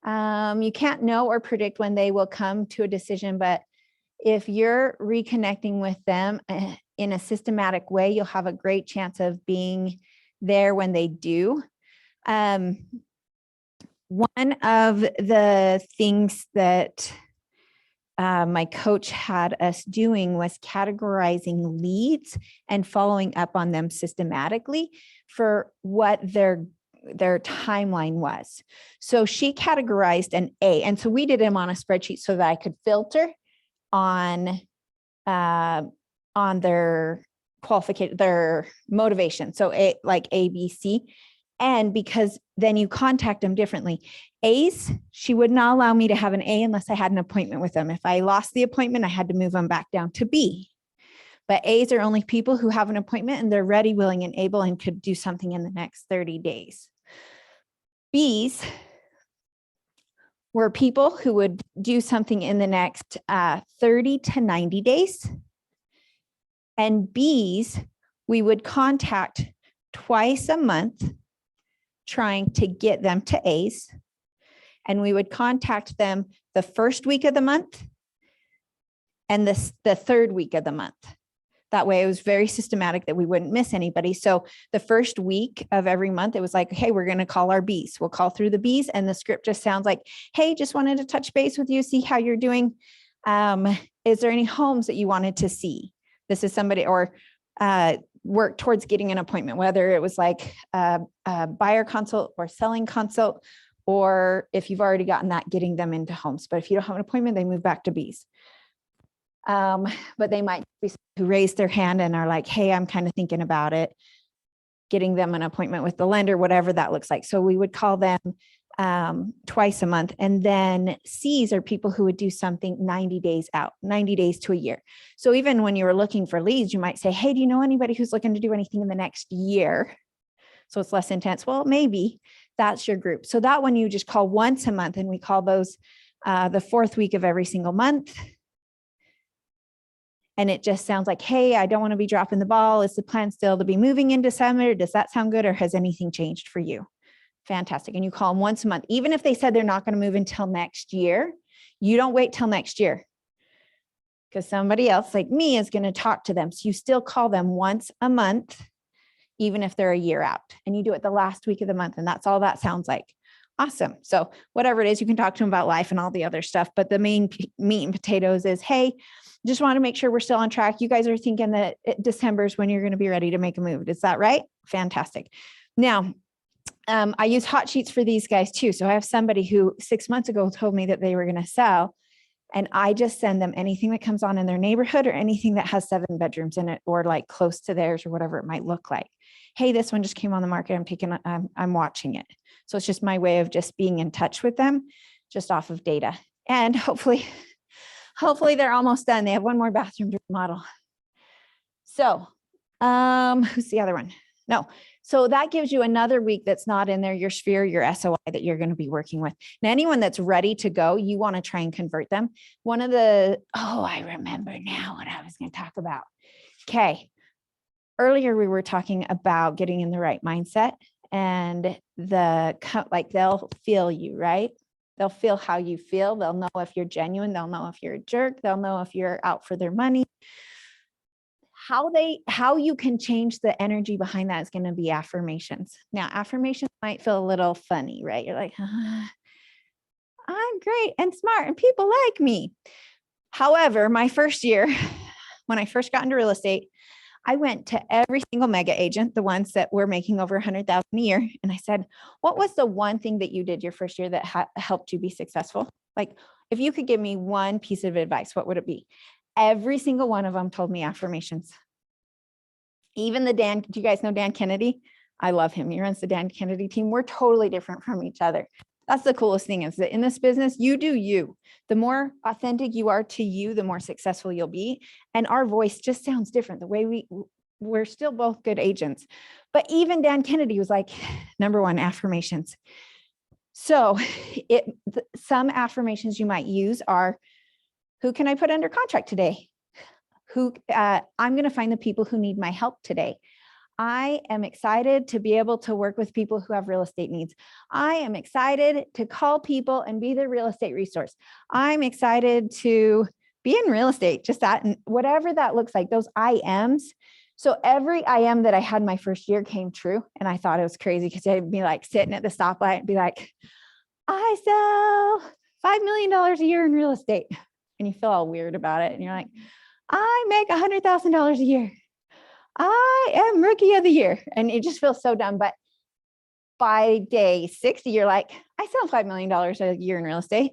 You can't know or predict when they will come to a decision, but if you're reconnecting with them in a systematic way, you'll have a great chance of being there when they do. One of the things that my coach had us doing was categorizing leads and following up on them systematically for what their timeline was. So she categorized an A. And so we did them on a spreadsheet so that I could filter on their qualification, their motivation. So like A, B, C. And because then you contact them differently. A's, she would not allow me to have an A unless I had an appointment with them. If I lost the appointment, I had to move them back down to B. But A's are only people who have an appointment and they're ready, willing, and able and could do something in the next 30 days. B's were people who would do something in the next 30 to 90 days. And B's, we would contact twice a month trying to get them to A's. And we would contact them the first week of the month and the third week of the month. That way it was very systematic that we wouldn't miss anybody. So the first week of every month, it was like, hey, we're going to call our B's. We'll call through the B's. And the script just sounds like, hey, just wanted to touch base with you, see how you're doing. Is there any homes that you wanted to see? This is somebody, or work towards getting an appointment, whether it was like a buyer consult or selling consult, or if you've already gotten that, getting them into homes. But if you don't have an appointment, they move back to B's. But they might be who raise their hand and are like, hey, I'm kind of thinking about it, getting them an appointment with the lender, whatever that looks like. So we would call them twice a month. And then C's are people who would do something 90 days out, 90 days to a year. So even when you were looking for leads, you might say, hey, do you know anybody who's looking to do anything in the next year? So it's less intense. Well, maybe that's your group. So that one you just call once a month, and we call those the fourth week of every single month. And it just sounds like, hey, I don't want to be dropping the ball. Is the plan still to be moving in December? Does that sound good? Or has anything changed for you? Fantastic. And you call them once a month. Even if they said they're not going to move until next year, you don't wait till next year, because somebody else like me is going to talk to them. So you still call them once a month, even if they're a year out, and you do it the last week of the month. And that's all that sounds like. Awesome. So whatever it is, you can talk to them about life and all the other stuff. But the main meat and potatoes is, hey, just want to make sure we're still on track. You guys are thinking that December is when you're going to be ready to make a move. Is that right? Fantastic. Now, I use hot sheets for these guys too. So I have somebody who 6 months ago told me that they were going to sell, and I just send them anything that comes on in their neighborhood or anything that has 7 bedrooms in it or like close to theirs or whatever it might look like. Hey, this one just came on the market. I'm watching it. So it's just my way of just being in touch with them just off of data. And hopefully they're almost done. They have one more bathroom to remodel. So who's the other one? No. So that gives you another week that's not in there, your sphere, your SOI that you're going to be working with. Now, anyone that's ready to go, you want to try and convert them. I remember now what I was going to talk about. Okay. Earlier, we were talking about getting in the right mindset, and they'll feel you, right? They'll feel how you feel. They'll know if you're genuine. They'll know if you're a jerk. They'll know if you're out for their money. How you can change the energy behind that is going to be affirmations. Now, affirmations might feel a little funny, right? You're like, I'm great and smart and people like me. However, my first year, when I first got into real estate, I went to every single mega agent, the ones that were making over 100,000 a year. And I said, what was the one thing that you did your first year that helped you be successful? Like, if you could give me one piece of advice, what would it be? Every single one of them told me affirmations. Even do you guys know Dan Kennedy? I love him. He runs the Dan Kennedy team. We're totally different from each other. That's the coolest thing, is that in this business, you do you. The more authentic you are to you, the more successful you'll be. And our voice just sounds different. The way we're still both good agents. But even Dan Kennedy was like, number one, affirmations. So some affirmations you might use are, who can I put under contract today? I'm going to find the people who need my help today. I am excited to be able to work with people who have real estate needs. I am excited to call people and be their real estate resource. I'm excited to be in real estate, just that, and whatever that looks like, those I ams. So every I am that I had my first year came true. And I thought it was crazy because I'd be like sitting at the stoplight and be like, I sell $5 million a year in real estate. And you feel all weird about it. And you're like, I make $100,000 a year. I am rookie of the year. And it just feels so dumb. But by day 60, you're like, I sell $5 million a year in real estate.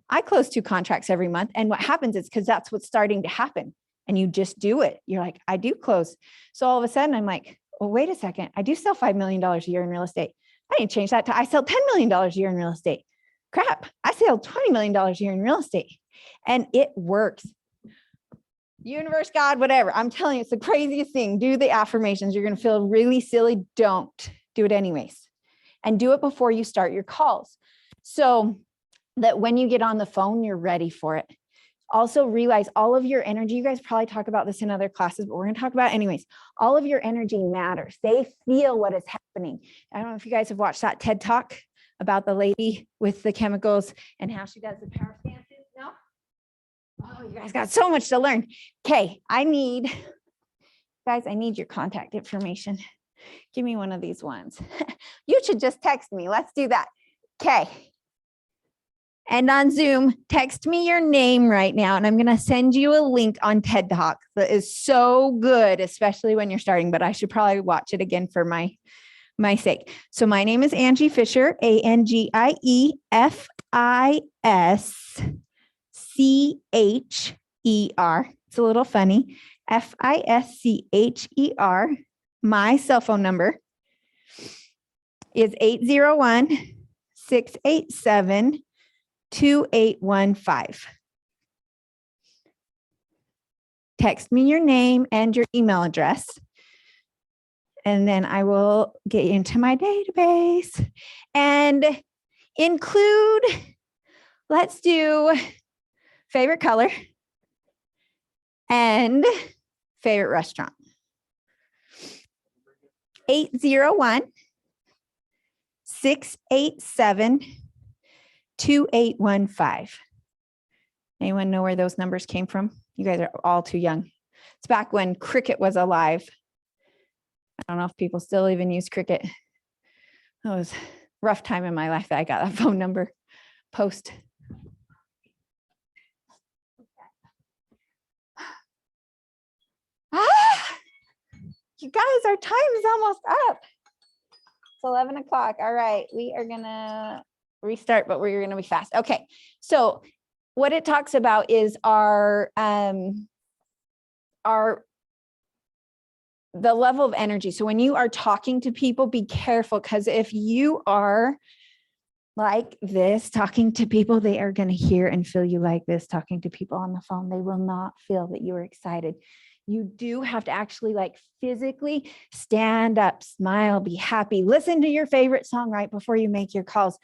I close 2 contracts every month. And what happens is, because that's what's starting to happen. And you just do it. You're like, I do close. So all of a sudden I'm like, well, wait a second. I do sell $5 million a year in real estate. I need to change that to I sell $10 million a year in real estate. Crap. I sell $20 million a year in real estate. And it works. Universe, God, whatever. I'm telling you, it's the craziest thing. Do the affirmations. You're going to feel really silly. Don't do it anyways. And do it before you start your calls, so that when you get on the phone, you're ready for it. Also realize all of your energy. You guys probably talk about this in other classes, but we're going to talk about it anyways. All of your energy matters. They feel what is happening. I don't know if you guys have watched that TED Talk about the lady with the chemicals and how she does the power stances. No? Oh, you guys got so much to learn. Okay, I need your contact information. Give me one of these ones. You should just text me. Let's do that. Okay. And on Zoom, text me your name right now. And I'm going to send you a link on TED Talk that is so good, especially when you're starting, but I should probably watch it again for my sake. So my name is Angie Fischer, ANGIEFISCHER. It's a little funny. FISCHER. My cell phone number is 801-687-2815. Text me your name and your email address, and then I will get you into my database and include, let's do favorite color and favorite restaurant. 801-687-2815. Anyone know where those numbers came from? You guys are all too young. It's back when Cricket was alive. I don't know if people still even use Cricket. That was a rough time in my life that I got that phone number post. You guys, our time is almost up. It's 11 o'clock. All right, we are gonna restart, but we're gonna be fast. Okay, so what it talks about is the level of energy. So when you are talking to people, be careful, because if you are like this talking to people, they are going to hear and feel you like this talking to people on the phone. They will not feel that you are excited. You do have to actually like physically stand up, smile, be happy, listen to your favorite song right before you make your calls.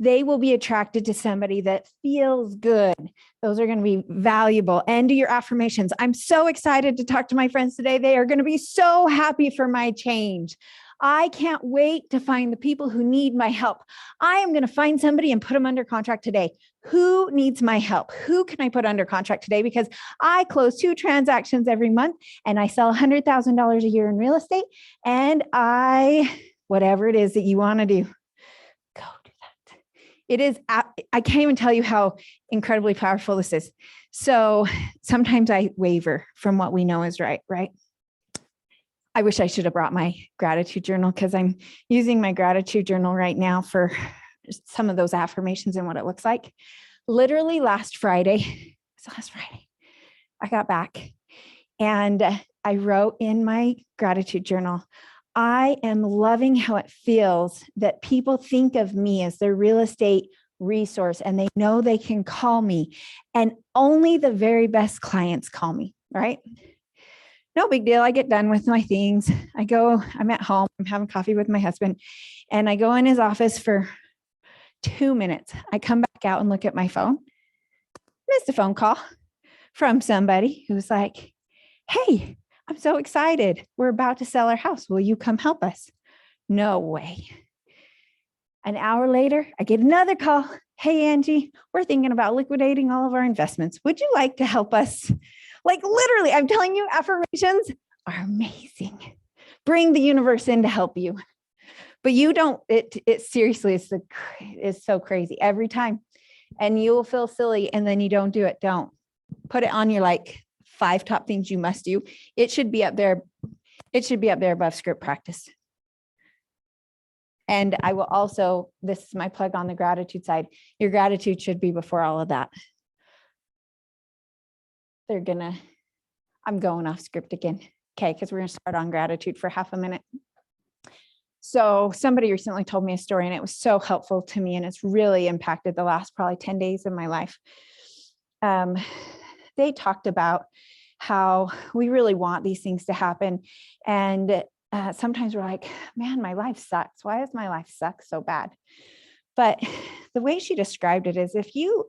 They will be attracted to somebody that feels good. Those are going to be valuable. And do your affirmations. I'm so excited to talk to my friends today. They are going to be so happy for my change. I can't wait to find the people who need my help. I am going to find somebody and put them under contract today. Who needs my help? Who can I put under contract today? Because I close 2 transactions every month and I sell $100,000 a year in real estate. And whatever it is that you want to do, go do that. It is, I can't even tell you how incredibly powerful this is. So sometimes I waver from what we know is right? I wish I should have brought my gratitude journal, because I'm using my gratitude journal right now for some of those affirmations and what it looks like. Literally last Friday, I got back and I wrote in my gratitude journal, I am loving how it feels that people think of me as their real estate resource and they know they can call me, and only the very best clients call me, right? No big deal. I get done with my things. I'm at home, I'm having coffee with my husband, and I go in his office for 2 minutes. I come back out and look at my phone. Missed a phone call from somebody who's like, hey, I'm so excited. We're about to sell our house. Will you come help us? No way. An hour later, I get another call. Hey, Angie, we're thinking about liquidating all of our investments. Would you like to help us? Like literally, I'm telling you, affirmations are amazing. Bring the universe in to help you. But you don't, it seriously, it's so crazy every time. And you will feel silly and then you don't do it. Don't put it on your like 5 top things you must do. It should be up there. It should be up there above script practice. And I will also, this is my plug on the gratitude side. Your gratitude should be before all of that. I'm going off script again. Okay, because we're going to start on gratitude for half a minute. So somebody recently told me a story and it was so helpful to me and it's really impacted the last probably 10 days of my life. They talked about how we really want these things to happen. And sometimes we're like, man, my life sucks. Why does my life suck so bad? But the way she described it is if you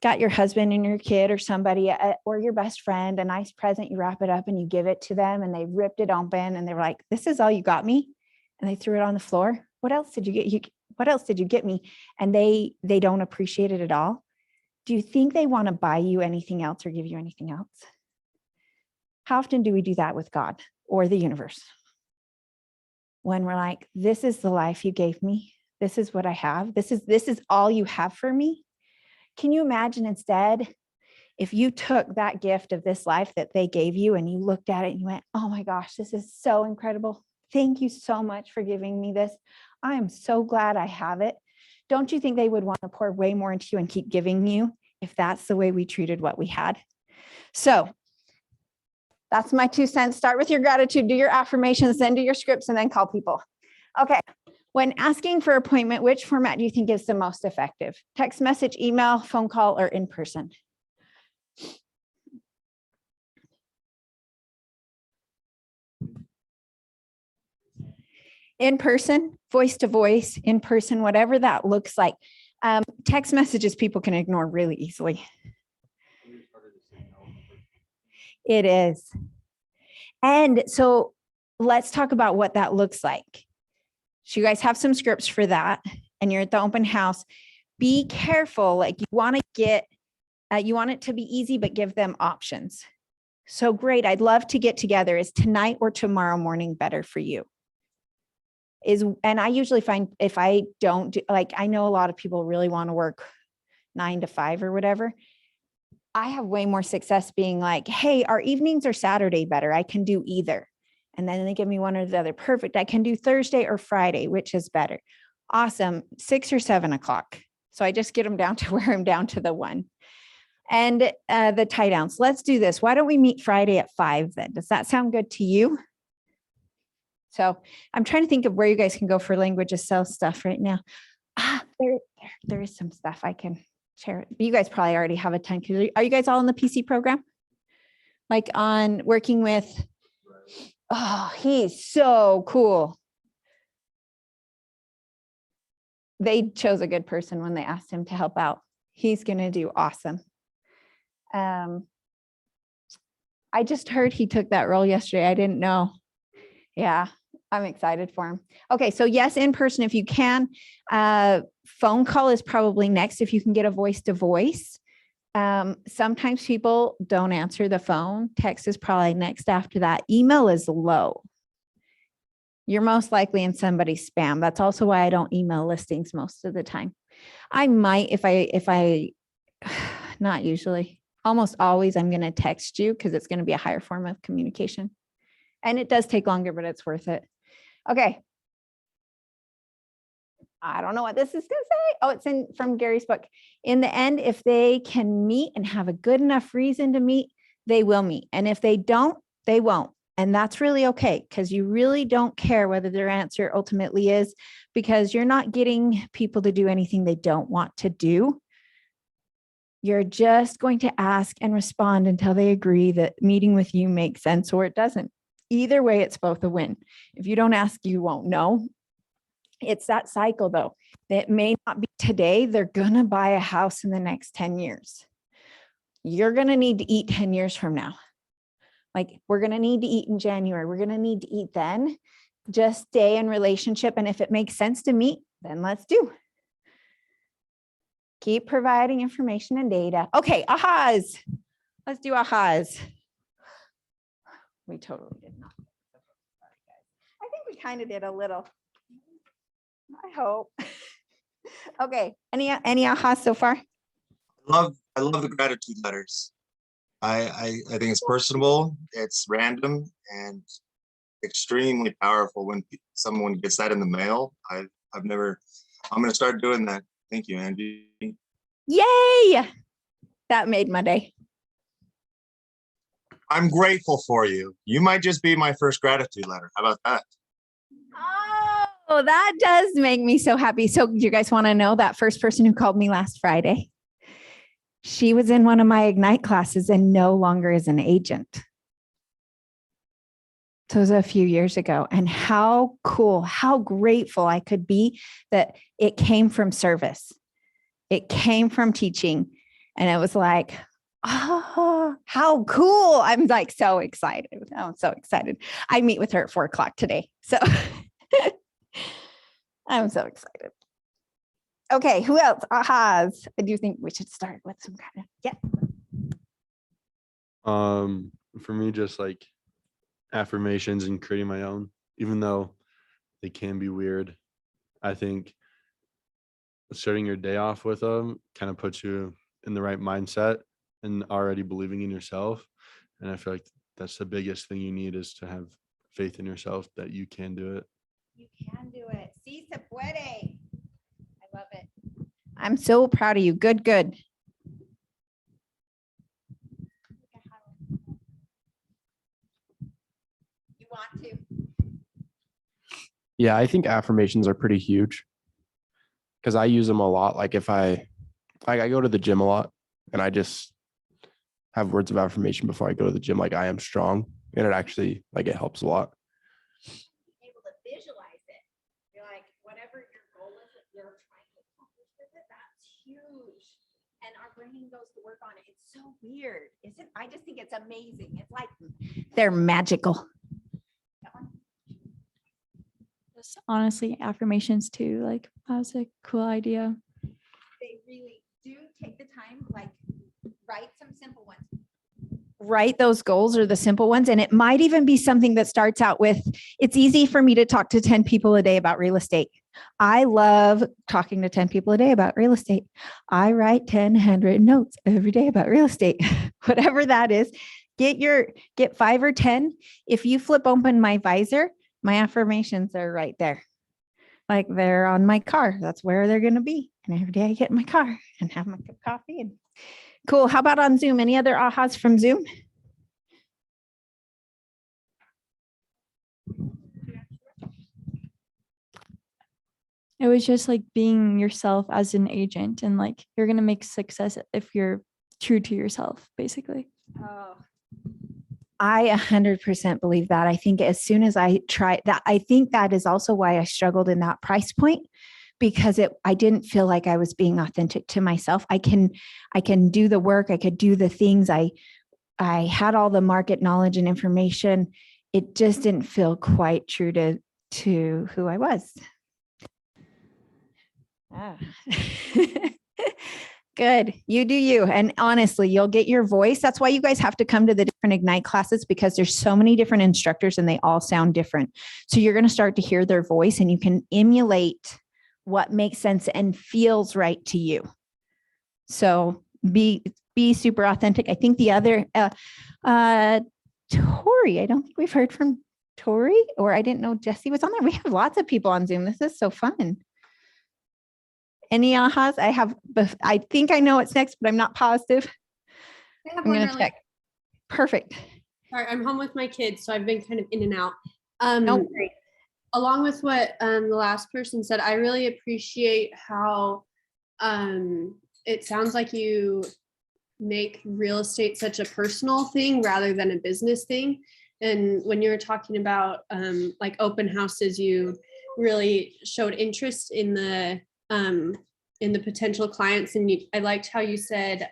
got your husband and your kid or somebody or your best friend a nice present, you wrap it up and you give it to them and they ripped it open and they were like, this is all you got me? And they threw it on the floor. What else did you get? What else did you get me? And they don't appreciate it at all. Do you think they want to buy you anything else or give you anything else? How often do we do that with God or the universe? When we're like, this is the life you gave me. This is what I have. This is all you have for me. Can you imagine instead if you took that gift of this life that they gave you and you looked at it and you went, oh my gosh, this is so incredible. Thank you so much for giving me this. I am so glad I have it. Don't you think they would want to pour way more into you and keep giving you if that's the way we treated what we had? So that's my 2 cents. Start with your gratitude, do your affirmations, then do your scripts, and then call people. Okay. When asking for appointment, which format do you think is the most effective? Text message, email, phone call, or in person? In person, voice to voice, in person, whatever that looks like. Text messages people can ignore really easily. It is. And so let's talk about what that looks like. So you guys have some scripts for that and you're at the open house. Be careful. Like you want it to be easy, but give them options. So great. I'd love to get together. Is tonight or tomorrow morning better for you? And I usually find if I don't do, like, I know a lot of people really want to work 9 to 5 or whatever. I have way more success being like, hey, our evenings are Saturday better. I can do either. And then they give me one or the other. Perfect. I can do Thursday or Friday, which is better. Awesome. 6 or 7 o'clock. So I just get them down to where I'm down to the 1. And the tie downs. Let's do this. Why don't we meet Friday at 5 then? Does that sound good to you? So I'm trying to think of where you guys can go for language of self stuff right now. There is some stuff I can share. You guys probably already have a ton. Are you guys all in the PC program? Like on working with, oh, he's so cool. They chose a good person when they asked him to help out. He's going to do awesome. I just heard he took that role yesterday. I didn't know. Yeah, I'm excited for him. Okay, so yes, in person if you can. Phone call is probably next if you can get a voice to voice. Sometimes people don't answer the phone. Text is probably next after that. Email is low. You're most likely in somebody's spam. That's also why I don't email listings most of the time. I might, if I, not usually, almost always I'm going to text you because it's going to be a higher form of communication. And it does take longer, but it's worth it. Okay. I don't know what this is going to say. Oh, it's from Gary's book. In the end, if they can meet and have a good enough reason to meet, they will meet. And if they don't, they won't. And that's really okay, because you really don't care whether their answer ultimately is, because you're not getting people to do anything they don't want to do. You're just going to ask and respond until they agree that meeting with you makes sense or it doesn't. Either way, it's both a win. If you don't ask, you won't know. It's that cycle though. That may not be today. They're going to buy a house in the next 10 years. You're going to need to eat 10 years from now. Like, we're going to need to eat in January. We're going to need to eat then. Just stay in relationship. And if it makes sense to meet, then let's do. Keep providing information and data. Okay, ahas. Let's do ahas. We totally did not. I think we kind of did a little. I hope. Okay, any ahas so far? I love the gratitude letters. I think it's personable, it's random, and extremely powerful when someone gets that in the mail. I'm going to start doing that. Thank you, Angie. Yay! That made my day. I'm grateful for you. You might just be my first gratitude letter. How about that? Oh, that does make me so happy. So you guys want to know that first person who called me last Friday? She was in one of my Ignite classes and no longer is an agent. So it was a few years ago. And how cool, how grateful I could be that it came from service. It came from teaching. And it was like, oh, how cool. I'm like so excited. I'm so excited. I meet with her at 4:00 today. So I'm so excited. Okay, who else? Ahas. I do think we should start with some kind of, For me, just like affirmations and creating my own, even though they can be weird. I think starting your day off with them kind of puts you in the right mindset and already believing in yourself. And I feel like that's the biggest thing you need, is to have faith in yourself that you can do it. You can do it. Sí se puede. I love it. I'm so proud of you. Good, good. You want to? Yeah, I think affirmations are pretty huge because I use them a lot. Like if I go to the gym a lot and I just have words of affirmation before I go to the gym, like I am strong, and it actually, like, it helps a lot. Able to visualize it. You're like, whatever your goal is that you're trying to accomplish with it, that's huge. And our brain goes to work on it. It's so weird, isn't it? I just think it's amazing. It's like they're magical. That one? Just honestly, affirmations too. Like, that was a cool idea. They really do take the time, like write some simple ones. Write those goals or the simple ones. And it might even be something that starts out with, it's easy for me to talk to 10 people a day about real estate. I love talking to 10 people a day about real estate. I write 10 handwritten notes every day about real estate. Whatever that is, get 5 or 10. If you flip open my visor, my affirmations are right there. Like they're on my car. That's where they're going to be. And every day I get in my car and have my cup of coffee. And cool. How about on Zoom? Any other ahas from Zoom? It was just like being yourself as an agent, and like you're going to make success if you're true to yourself, basically. Oh, I 100% believe that. I think as soon as I try that, I think that is also why I struggled in that price point, because I didn't feel like I was being authentic to myself. I can do the work. I could do the things. I had all the market knowledge and information. It just didn't feel quite true to who I was. Ah. Good. You do you. And honestly, you'll get your voice. That's why you guys have to come to the different Ignite classes, because there's so many different instructors and they all sound different. So you're going to start to hear their voice and you can emulate what makes sense and feels right to you. So be super authentic. I think the other, Tori, I don't think we've heard from Tori, or I didn't know Jesse was on there. We have lots of people on Zoom. This is so fun. Any ahas? I think I know what's next, but I'm not positive. I'm going to check. Perfect. Sorry, I'm home with my kids, so I've been kind of in and out. No worries. Along with what the last person said, I really appreciate how it sounds like you make real estate such a personal thing rather than a business thing. And when you were talking about like open houses, you really showed interest in the potential clients. And I liked how you said,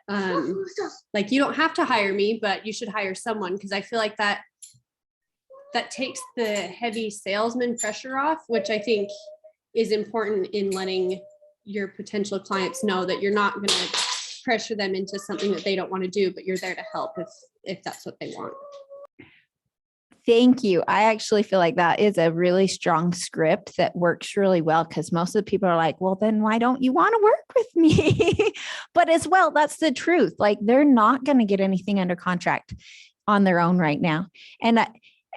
like, you don't have to hire me, but you should hire someone. Because I feel like that takes the heavy salesman pressure off, which I think is important in letting your potential clients know that you're not going to pressure them into something that they don't want to do, but you're there to help if that's what they want. Thank you. I actually feel like that is a really strong script that works really well, because most of the people are like, well, then why don't you want to work with me? But as well, that's the truth. Like, they're not going to get anything under contract on their own right now.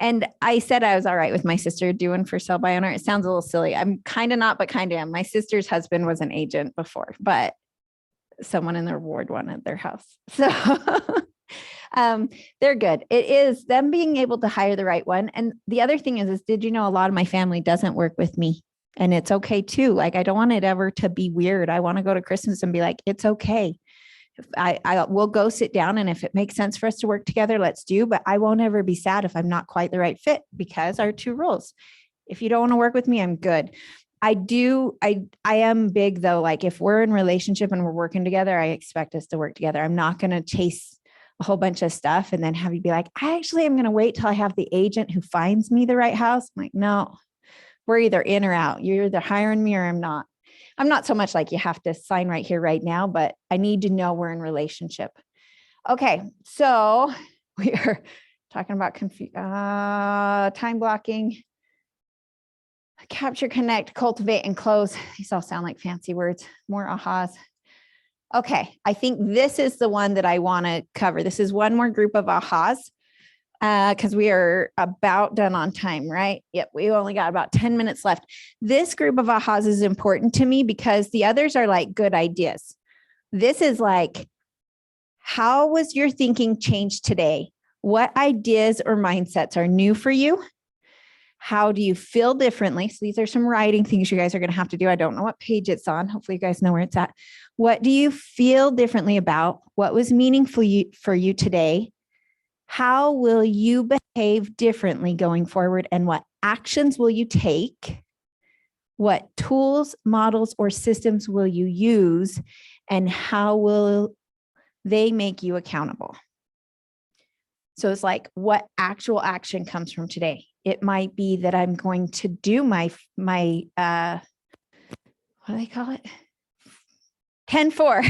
And I said I was all right with my sister doing for sale by owner. It sounds a little silly. I'm kind of not, but kind of am. My sister's husband was an agent before, but someone in their ward wanted their house. So they're good. It is them being able to hire the right one. And the other thing is did you know a lot of my family doesn't work with me? And it's okay too. Like, I don't want it ever to be weird. I want to go to Christmas and be like, it's okay. I will go sit down, and if it makes sense for us to work together, let's do, but I won't ever be sad if I'm not quite the right fit, because our two rules. If you don't want to work with me, I'm good. I am big though. Like, if we're in relationship and we're working together, I expect us to work together. I'm not going to chase a whole bunch of stuff and then have you be like, I actually am going to wait till I have the agent who finds me the right house. I'm like, no, we're either in or out. You're either hiring me or I'm not. I'm not so much like you have to sign right here, right now, but I need to know we're in relationship. Okay. So we are talking about time blocking, capture, connect, cultivate, and close. These all sound like fancy words, more ahas. Okay. I think this is the one that I want to cover. This is one more group of ahas. Because we are about done on time, right? Yep, we only got about 10 minutes left. This group of ahas is important to me because the others are like good ideas. This is like, how was your thinking changed today? What ideas or mindsets are new for you? How do you feel differently? So these are some writing things you guys are going to have to do. I don't know what page it's on. Hopefully you guys know where it's at. What do you feel differently about? What was meaningful for you today? How will you behave differently going forward? And what actions will you take? What tools, models, or systems will you use? And how will they make you accountable? So it's like, what actual action comes from today? It might be that I'm going to do my what do they call it? 10-4.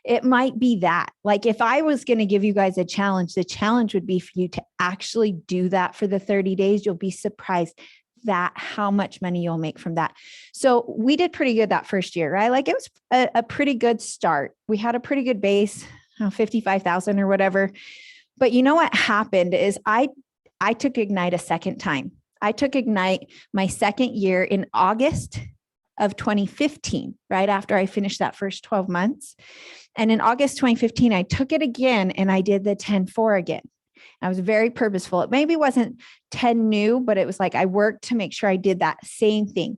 It might be that. Like, if I was going to give you guys a challenge, the challenge would be for you to actually do that for the 30 days. You'll be surprised that how much money you'll make from that. So we did pretty good that first year, right? Like, it was a pretty good start. We had a pretty good base, 55,000 or whatever. But you know what happened is I took Ignite a second time. I took Ignite my second year in August of 2015, right after I finished that first 12 months. And in August 2015, I took it again and I did the 10-4 again. I was very purposeful. It maybe wasn't 10 new, but it was like I worked to make sure I did that same thing.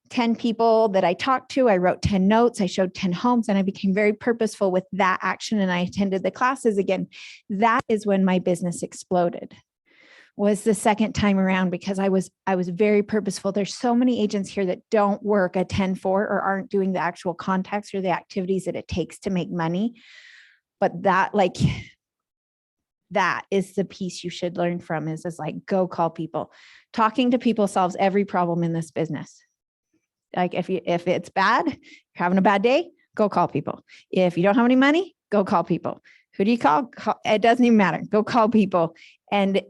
10 people that I talked to, I wrote 10 notes, I showed 10 homes, and I became very purposeful with that action. And I attended the classes again. That is when my business exploded. Was the second time around, because I was very purposeful. There's so many agents here that don't work a 10-4 or aren't doing the actual contacts or the activities that it takes to make money. But that is the piece you should learn from is like, go call people. Talking to people solves every problem in this business. Like, if it's bad, you're having a bad day, go call people. If you don't have any money, go call people. Who do you call? It doesn't even matter. Go call people. And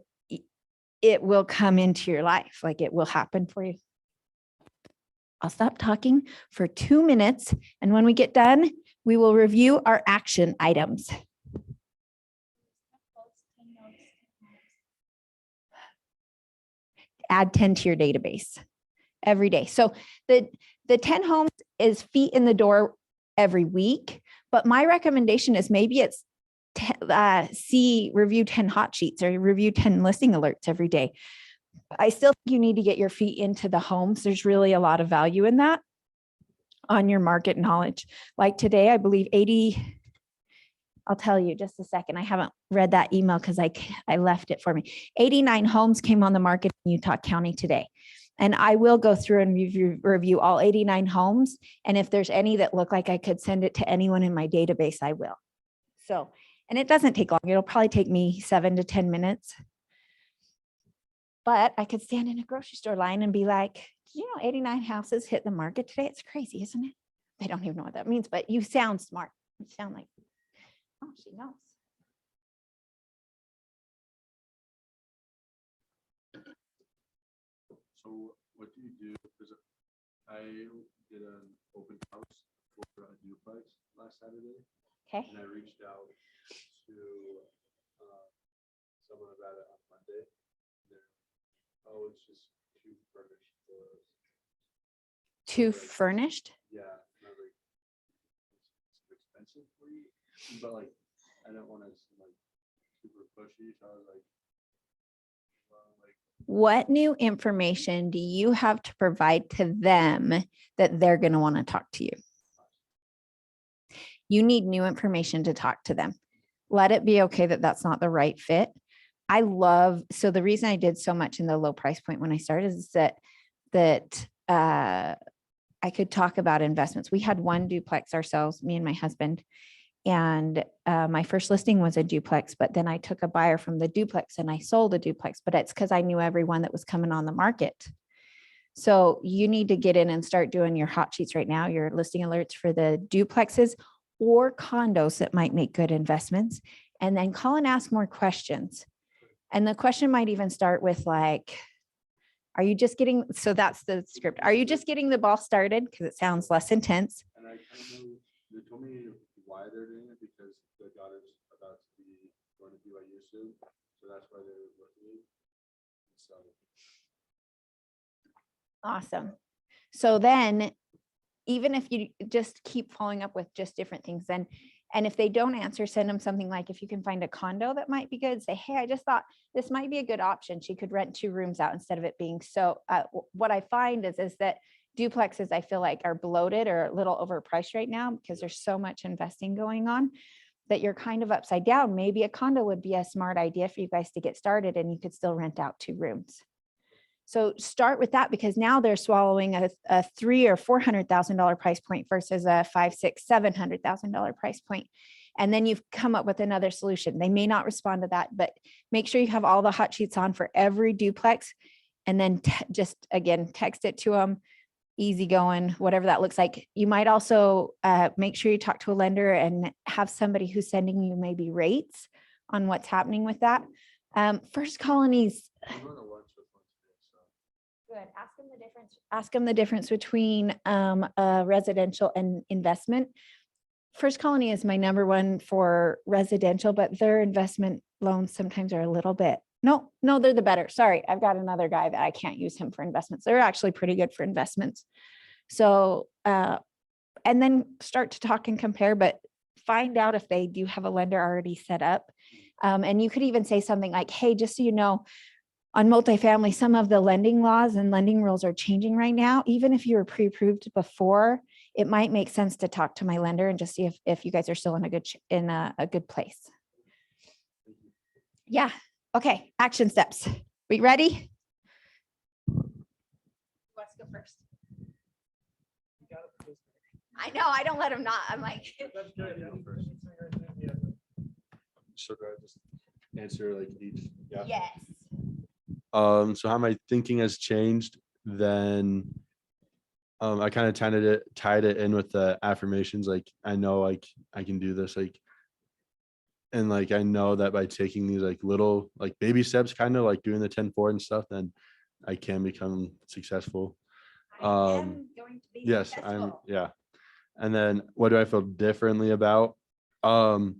it will come into your life. Like, it will happen for you. I'll stop talking for 2 minutes. And when we get done, we will review our action items. Add 10 to your database every day. So the 10 homes is feet in the door every week. But my recommendation is maybe it's review 10 hot sheets or review 10 listing alerts every day. I still think you need to get your feet into the homes. There's really a lot of value in that on your market knowledge. Like today, I believe 80, I'll tell you just a second. I haven't read that email because I left it for me. 89 homes came on the market in Utah County today. And I will go through and review all 89 homes. And if there's any that look like I could send it to anyone in my database, I will. So, and it doesn't take long. It'll probably take me 7 to 10 minutes. But I could stand in a grocery store line and be like, did you know 89 houses hit the market today? It's crazy, isn't it? They don't even know what that means, but you sound smart. You sound like, oh, she knows. So what do you do? Because I did an open house for a duplex last Saturday, Okay. and I reached out to someone about it on Monday. Oh, it's just too furnished for us. Too furnished? Yeah, and I was like, it's too expensive for you, but like, I don't want to like super pushy, so I was like, well, like. What new information do you have to provide to them that they're going to want to talk to you? You need new information to talk to them. Let it be okay that that's not the right fit. So the reason I did so much in the low price point when I started is that I could talk about investments. We had one duplex ourselves, me and my husband, and my first listing was a duplex, but then I took a buyer from the duplex and I sold a duplex, but it's because I knew everyone that was coming on the market. So you need to get in and start doing your hot sheets right now, your listing alerts for the duplexes or condos that might make good investments, and then call and ask more questions. And the question might even start with like, are you just getting, so that's the script. Are you just getting the ball started? Because it sounds less intense. And I kind of know, they told me why they're doing it because their daughter's about to be going to BYU soon. So that's why they're looking. So. Awesome. So then, even if you just keep following up with just different things, then, and if they don't answer, send them something like, if you can find a condo that might be good, say, hey, I just thought this might be a good option. She could rent 2 rooms out instead of it being so, what I find is that duplexes, I feel like, are bloated or a little overpriced right now because there's so much investing going on that you're kind of upside down. Maybe a condo would be a smart idea for you guys to get started and you could still rent out 2 rooms. So start with that, because now they're swallowing a $300,000 or $400,000 price point versus a $500,000, $600,000, $700,000 price point. And then you've come up with another solution. They may not respond to that, but make sure you have all the hot sheets on for every duplex. And then just again, text it to them, easy going, whatever that looks like. You might also make sure you talk to a lender and have somebody who's sending you maybe rates on what's happening with that. First Colonies. Good. Ask them the difference between residential and investment. First Colony is my number one for residential, but their investment loans sometimes are a little bit. No, they're the better. Sorry, I've got another guy that I can't use him for investments. They're actually pretty good for investments. So, and then start to talk and compare, but find out if they do have a lender already set up. And you could even say something like, hey, just so you know, on multifamily, some of the lending laws and lending rules are changing right now. Even if you were pre-approved before, it might make sense to talk to my lender and just see if you guys are still in a good place. Yeah. Okay. Action steps. We ready? Let's go first. I know. I don't let him not. I'm like. So do I just answer like each? Yeah. Yes. So how my thinking has changed, then I kind of tied it in with the affirmations. Like, I know like I can do this, like, and like I know that by taking these like little like baby steps, kind of like doing the 10-4 and stuff, then I can become successful. I am going to be Yes, successful. yeah. And then what do I feel differently about? Like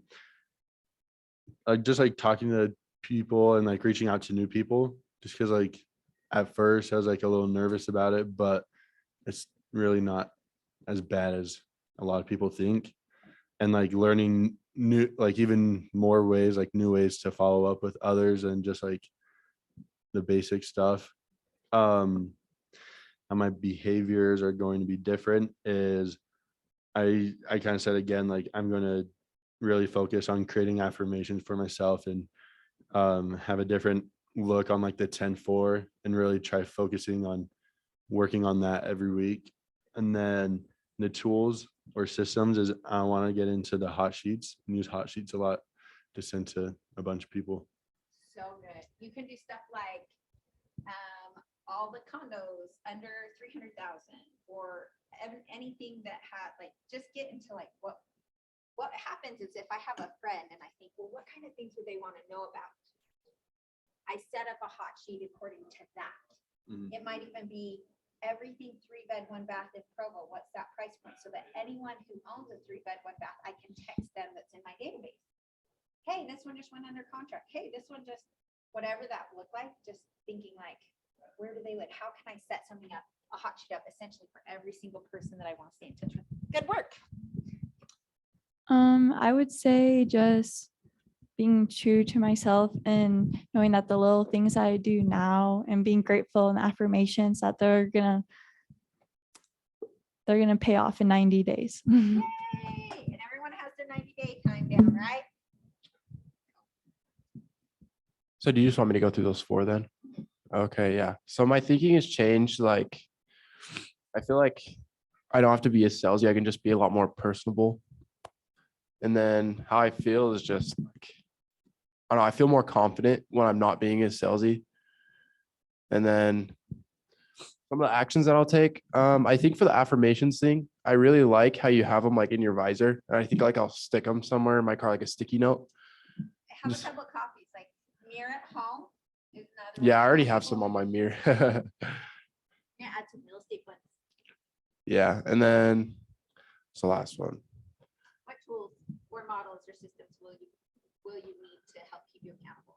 just like talking to people and like reaching out to new people, just because like at first I was like a little nervous about it, but it's really not as bad as a lot of people think. And like learning new, like even more ways, like new ways to follow up with others and just like the basic stuff. How my behaviors are going to be different is I kind of said again, like I'm going to really focus on creating affirmations for myself and have a different look on like the 10-4 and really try focusing on working on that every week. And then the tools or systems is I want to get into the hot sheets and use hot sheets a lot to send to a bunch of people. So good. You can do stuff like all the condos under 300,000 or anything that had like, just get into like what happens is if I have a friend and I think, well, what kind of things would they want to know about? I set up a hot sheet according to that. It might even be everything 3-bed, 1-bath in Provo. What's that price point? So that anyone who owns a 3-bed, 1-bath, I can text them that's in my database. Hey, this one just went under contract. Hey, this one just, whatever that looked like, just thinking like, where do they live? How can I set something up, a hot sheet up essentially for every single person that I want to stay in touch with? Good work. I would say just being true to myself and knowing that the little things I do now and being grateful and affirmations that they're gonna pay off in 90 days. Yay! And everyone has their 90-day time down, right? So do you just want me to go through those 4 then? Okay, yeah. So my thinking has changed. Like, I feel like I don't have to be as salesy. I can just be a lot more personable. And then how I feel is just like, I don't know, I feel more confident when I'm not being as salesy. And then some of the actions that I'll take, I think for the affirmations thing, I really like how you have them like in your visor. And I think like I'll stick them somewhere in my car, like a sticky note. Have a couple of copies, like mirror at home. Is another Yeah, one. I already have some on my mirror. Yeah, add some real estate ones. Yeah, and then it's the last one. What tools or models or systems will you need to help keep you accountable?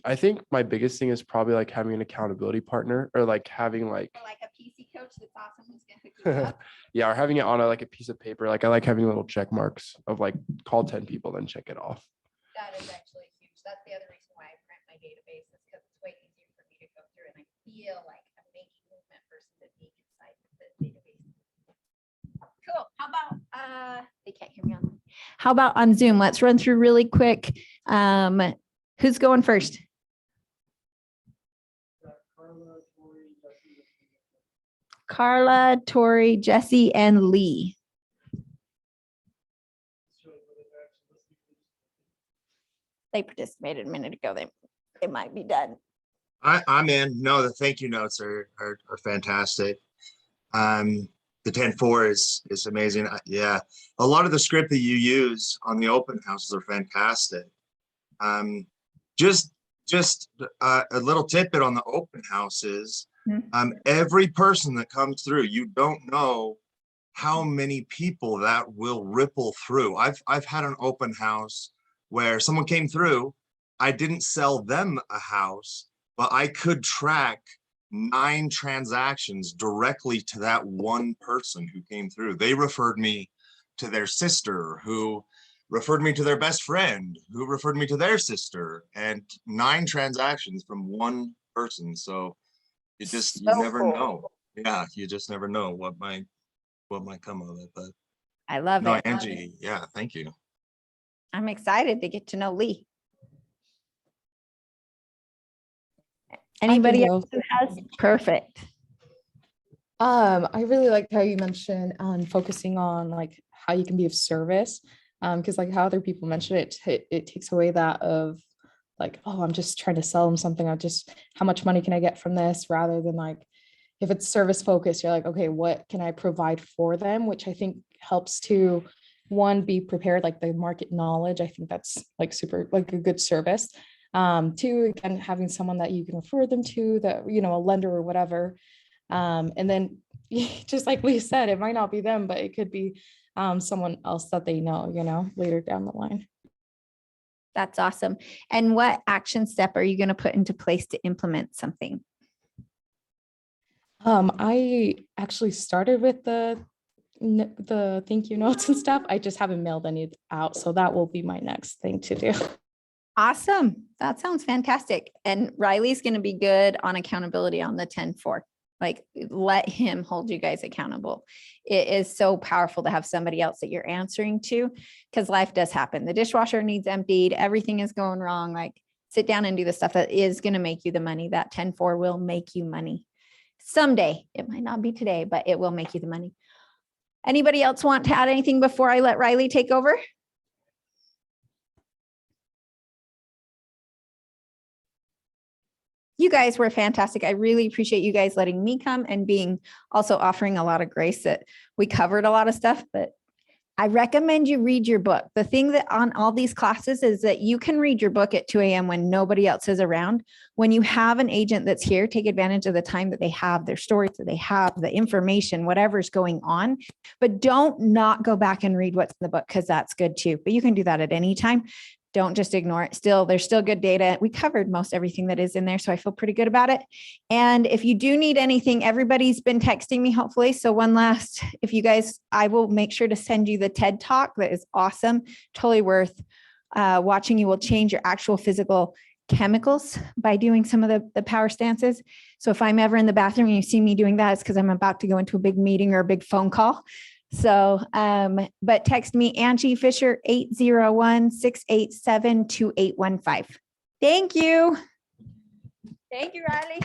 I think my biggest thing is probably like having an accountability partner or like having like Or like a PC coach that's awesome who's gonna hook you up. yeah, or having it on like a piece of paper. Like I like having little check marks of like call 10 people, then check it off. That is actually huge. That's the other reason why I print my database is because it's way easier for me to go through and I feel like I'm making movement versus it being inside the database. Cool. How about they can't hear me on. How about on Zoom? Let's run through really quick. Who's going first? Carla, Tori, Jesse, and Lee. They participated a minute ago. They might be done. I'm in. No, the thank you notes are fantastic. The 10-4 is amazing. Yeah, a lot of the script that you use on the open houses are fantastic. Just a little tidbit on the open houses. Every person that comes through, you don't know how many people that will ripple through. I've had an open house where someone came through. I didn't sell them a house, but I could track 9 transactions directly to that one person who came through. They referred me to their sister, who referred me to their best friend, who referred me to their sister, and 9 transactions from one person. So you never know. Yeah, you just never know what might come of it. But I love no, it. Angie, yeah, thank you. I'm excited to get to know Lee. Anybody else who has? Perfect. I really liked how you mentioned focusing on like how you can be of service. Because like how other people mention it, it takes away that of like, oh, I'm just trying to sell them something. How much money can I get from this? Rather than like, if it's service focused, you're like, okay, what can I provide for them? Which I think helps to, one, be prepared, like the market knowledge. I think that's like super, like a good service. 2, again, having someone that you can refer them to, that, a lender or whatever. And then just like we said, it might not be them, but it could be someone else that they know, later down the line. That's awesome. And what action step are you going to put into place to implement something? I actually started with the the thank you notes and stuff. I just haven't mailed any out. So that will be my next thing to do. Awesome. That sounds fantastic. And Riley's going to be good on accountability on the 10-4. Like, let him hold you guys accountable. It is so powerful to have somebody else that you're answering to, because life does happen. The dishwasher needs emptied. Everything is going wrong. Like, sit down and do the stuff that is going to make you the money. That 10-4 will make you money someday. It might not be today, but it will make you the money. Anybody else want to add anything before I let Riley take over? You guys were fantastic. I really appreciate you guys letting me come and being also offering a lot of grace that we covered a lot of stuff, but I recommend you read your book. The thing that on all these classes is that you can read your book at 2 a.m. when nobody else is around. When you have an agent that's here, take advantage of the time that they have, their stories that they have, the information, whatever's going on, but don't not go back and read what's in the book, because that's good too. But you can do that at any time. Don't just ignore it. There's still good data. We covered most everything that is in there, so I feel pretty good about it. And if you do need anything, everybody's been texting me, hopefully. So one last, if you guys, I will make sure to send you the TED Talk. That is awesome. Totally worth watching. You will change your actual physical chemicals by doing some of the power stances. So if I'm ever in the bathroom and you see me doing that, it's because I'm about to go into a big meeting or a big phone call. So, but text me, Angie Fischer, 801-687-2815. Thank you. Thank you, Riley.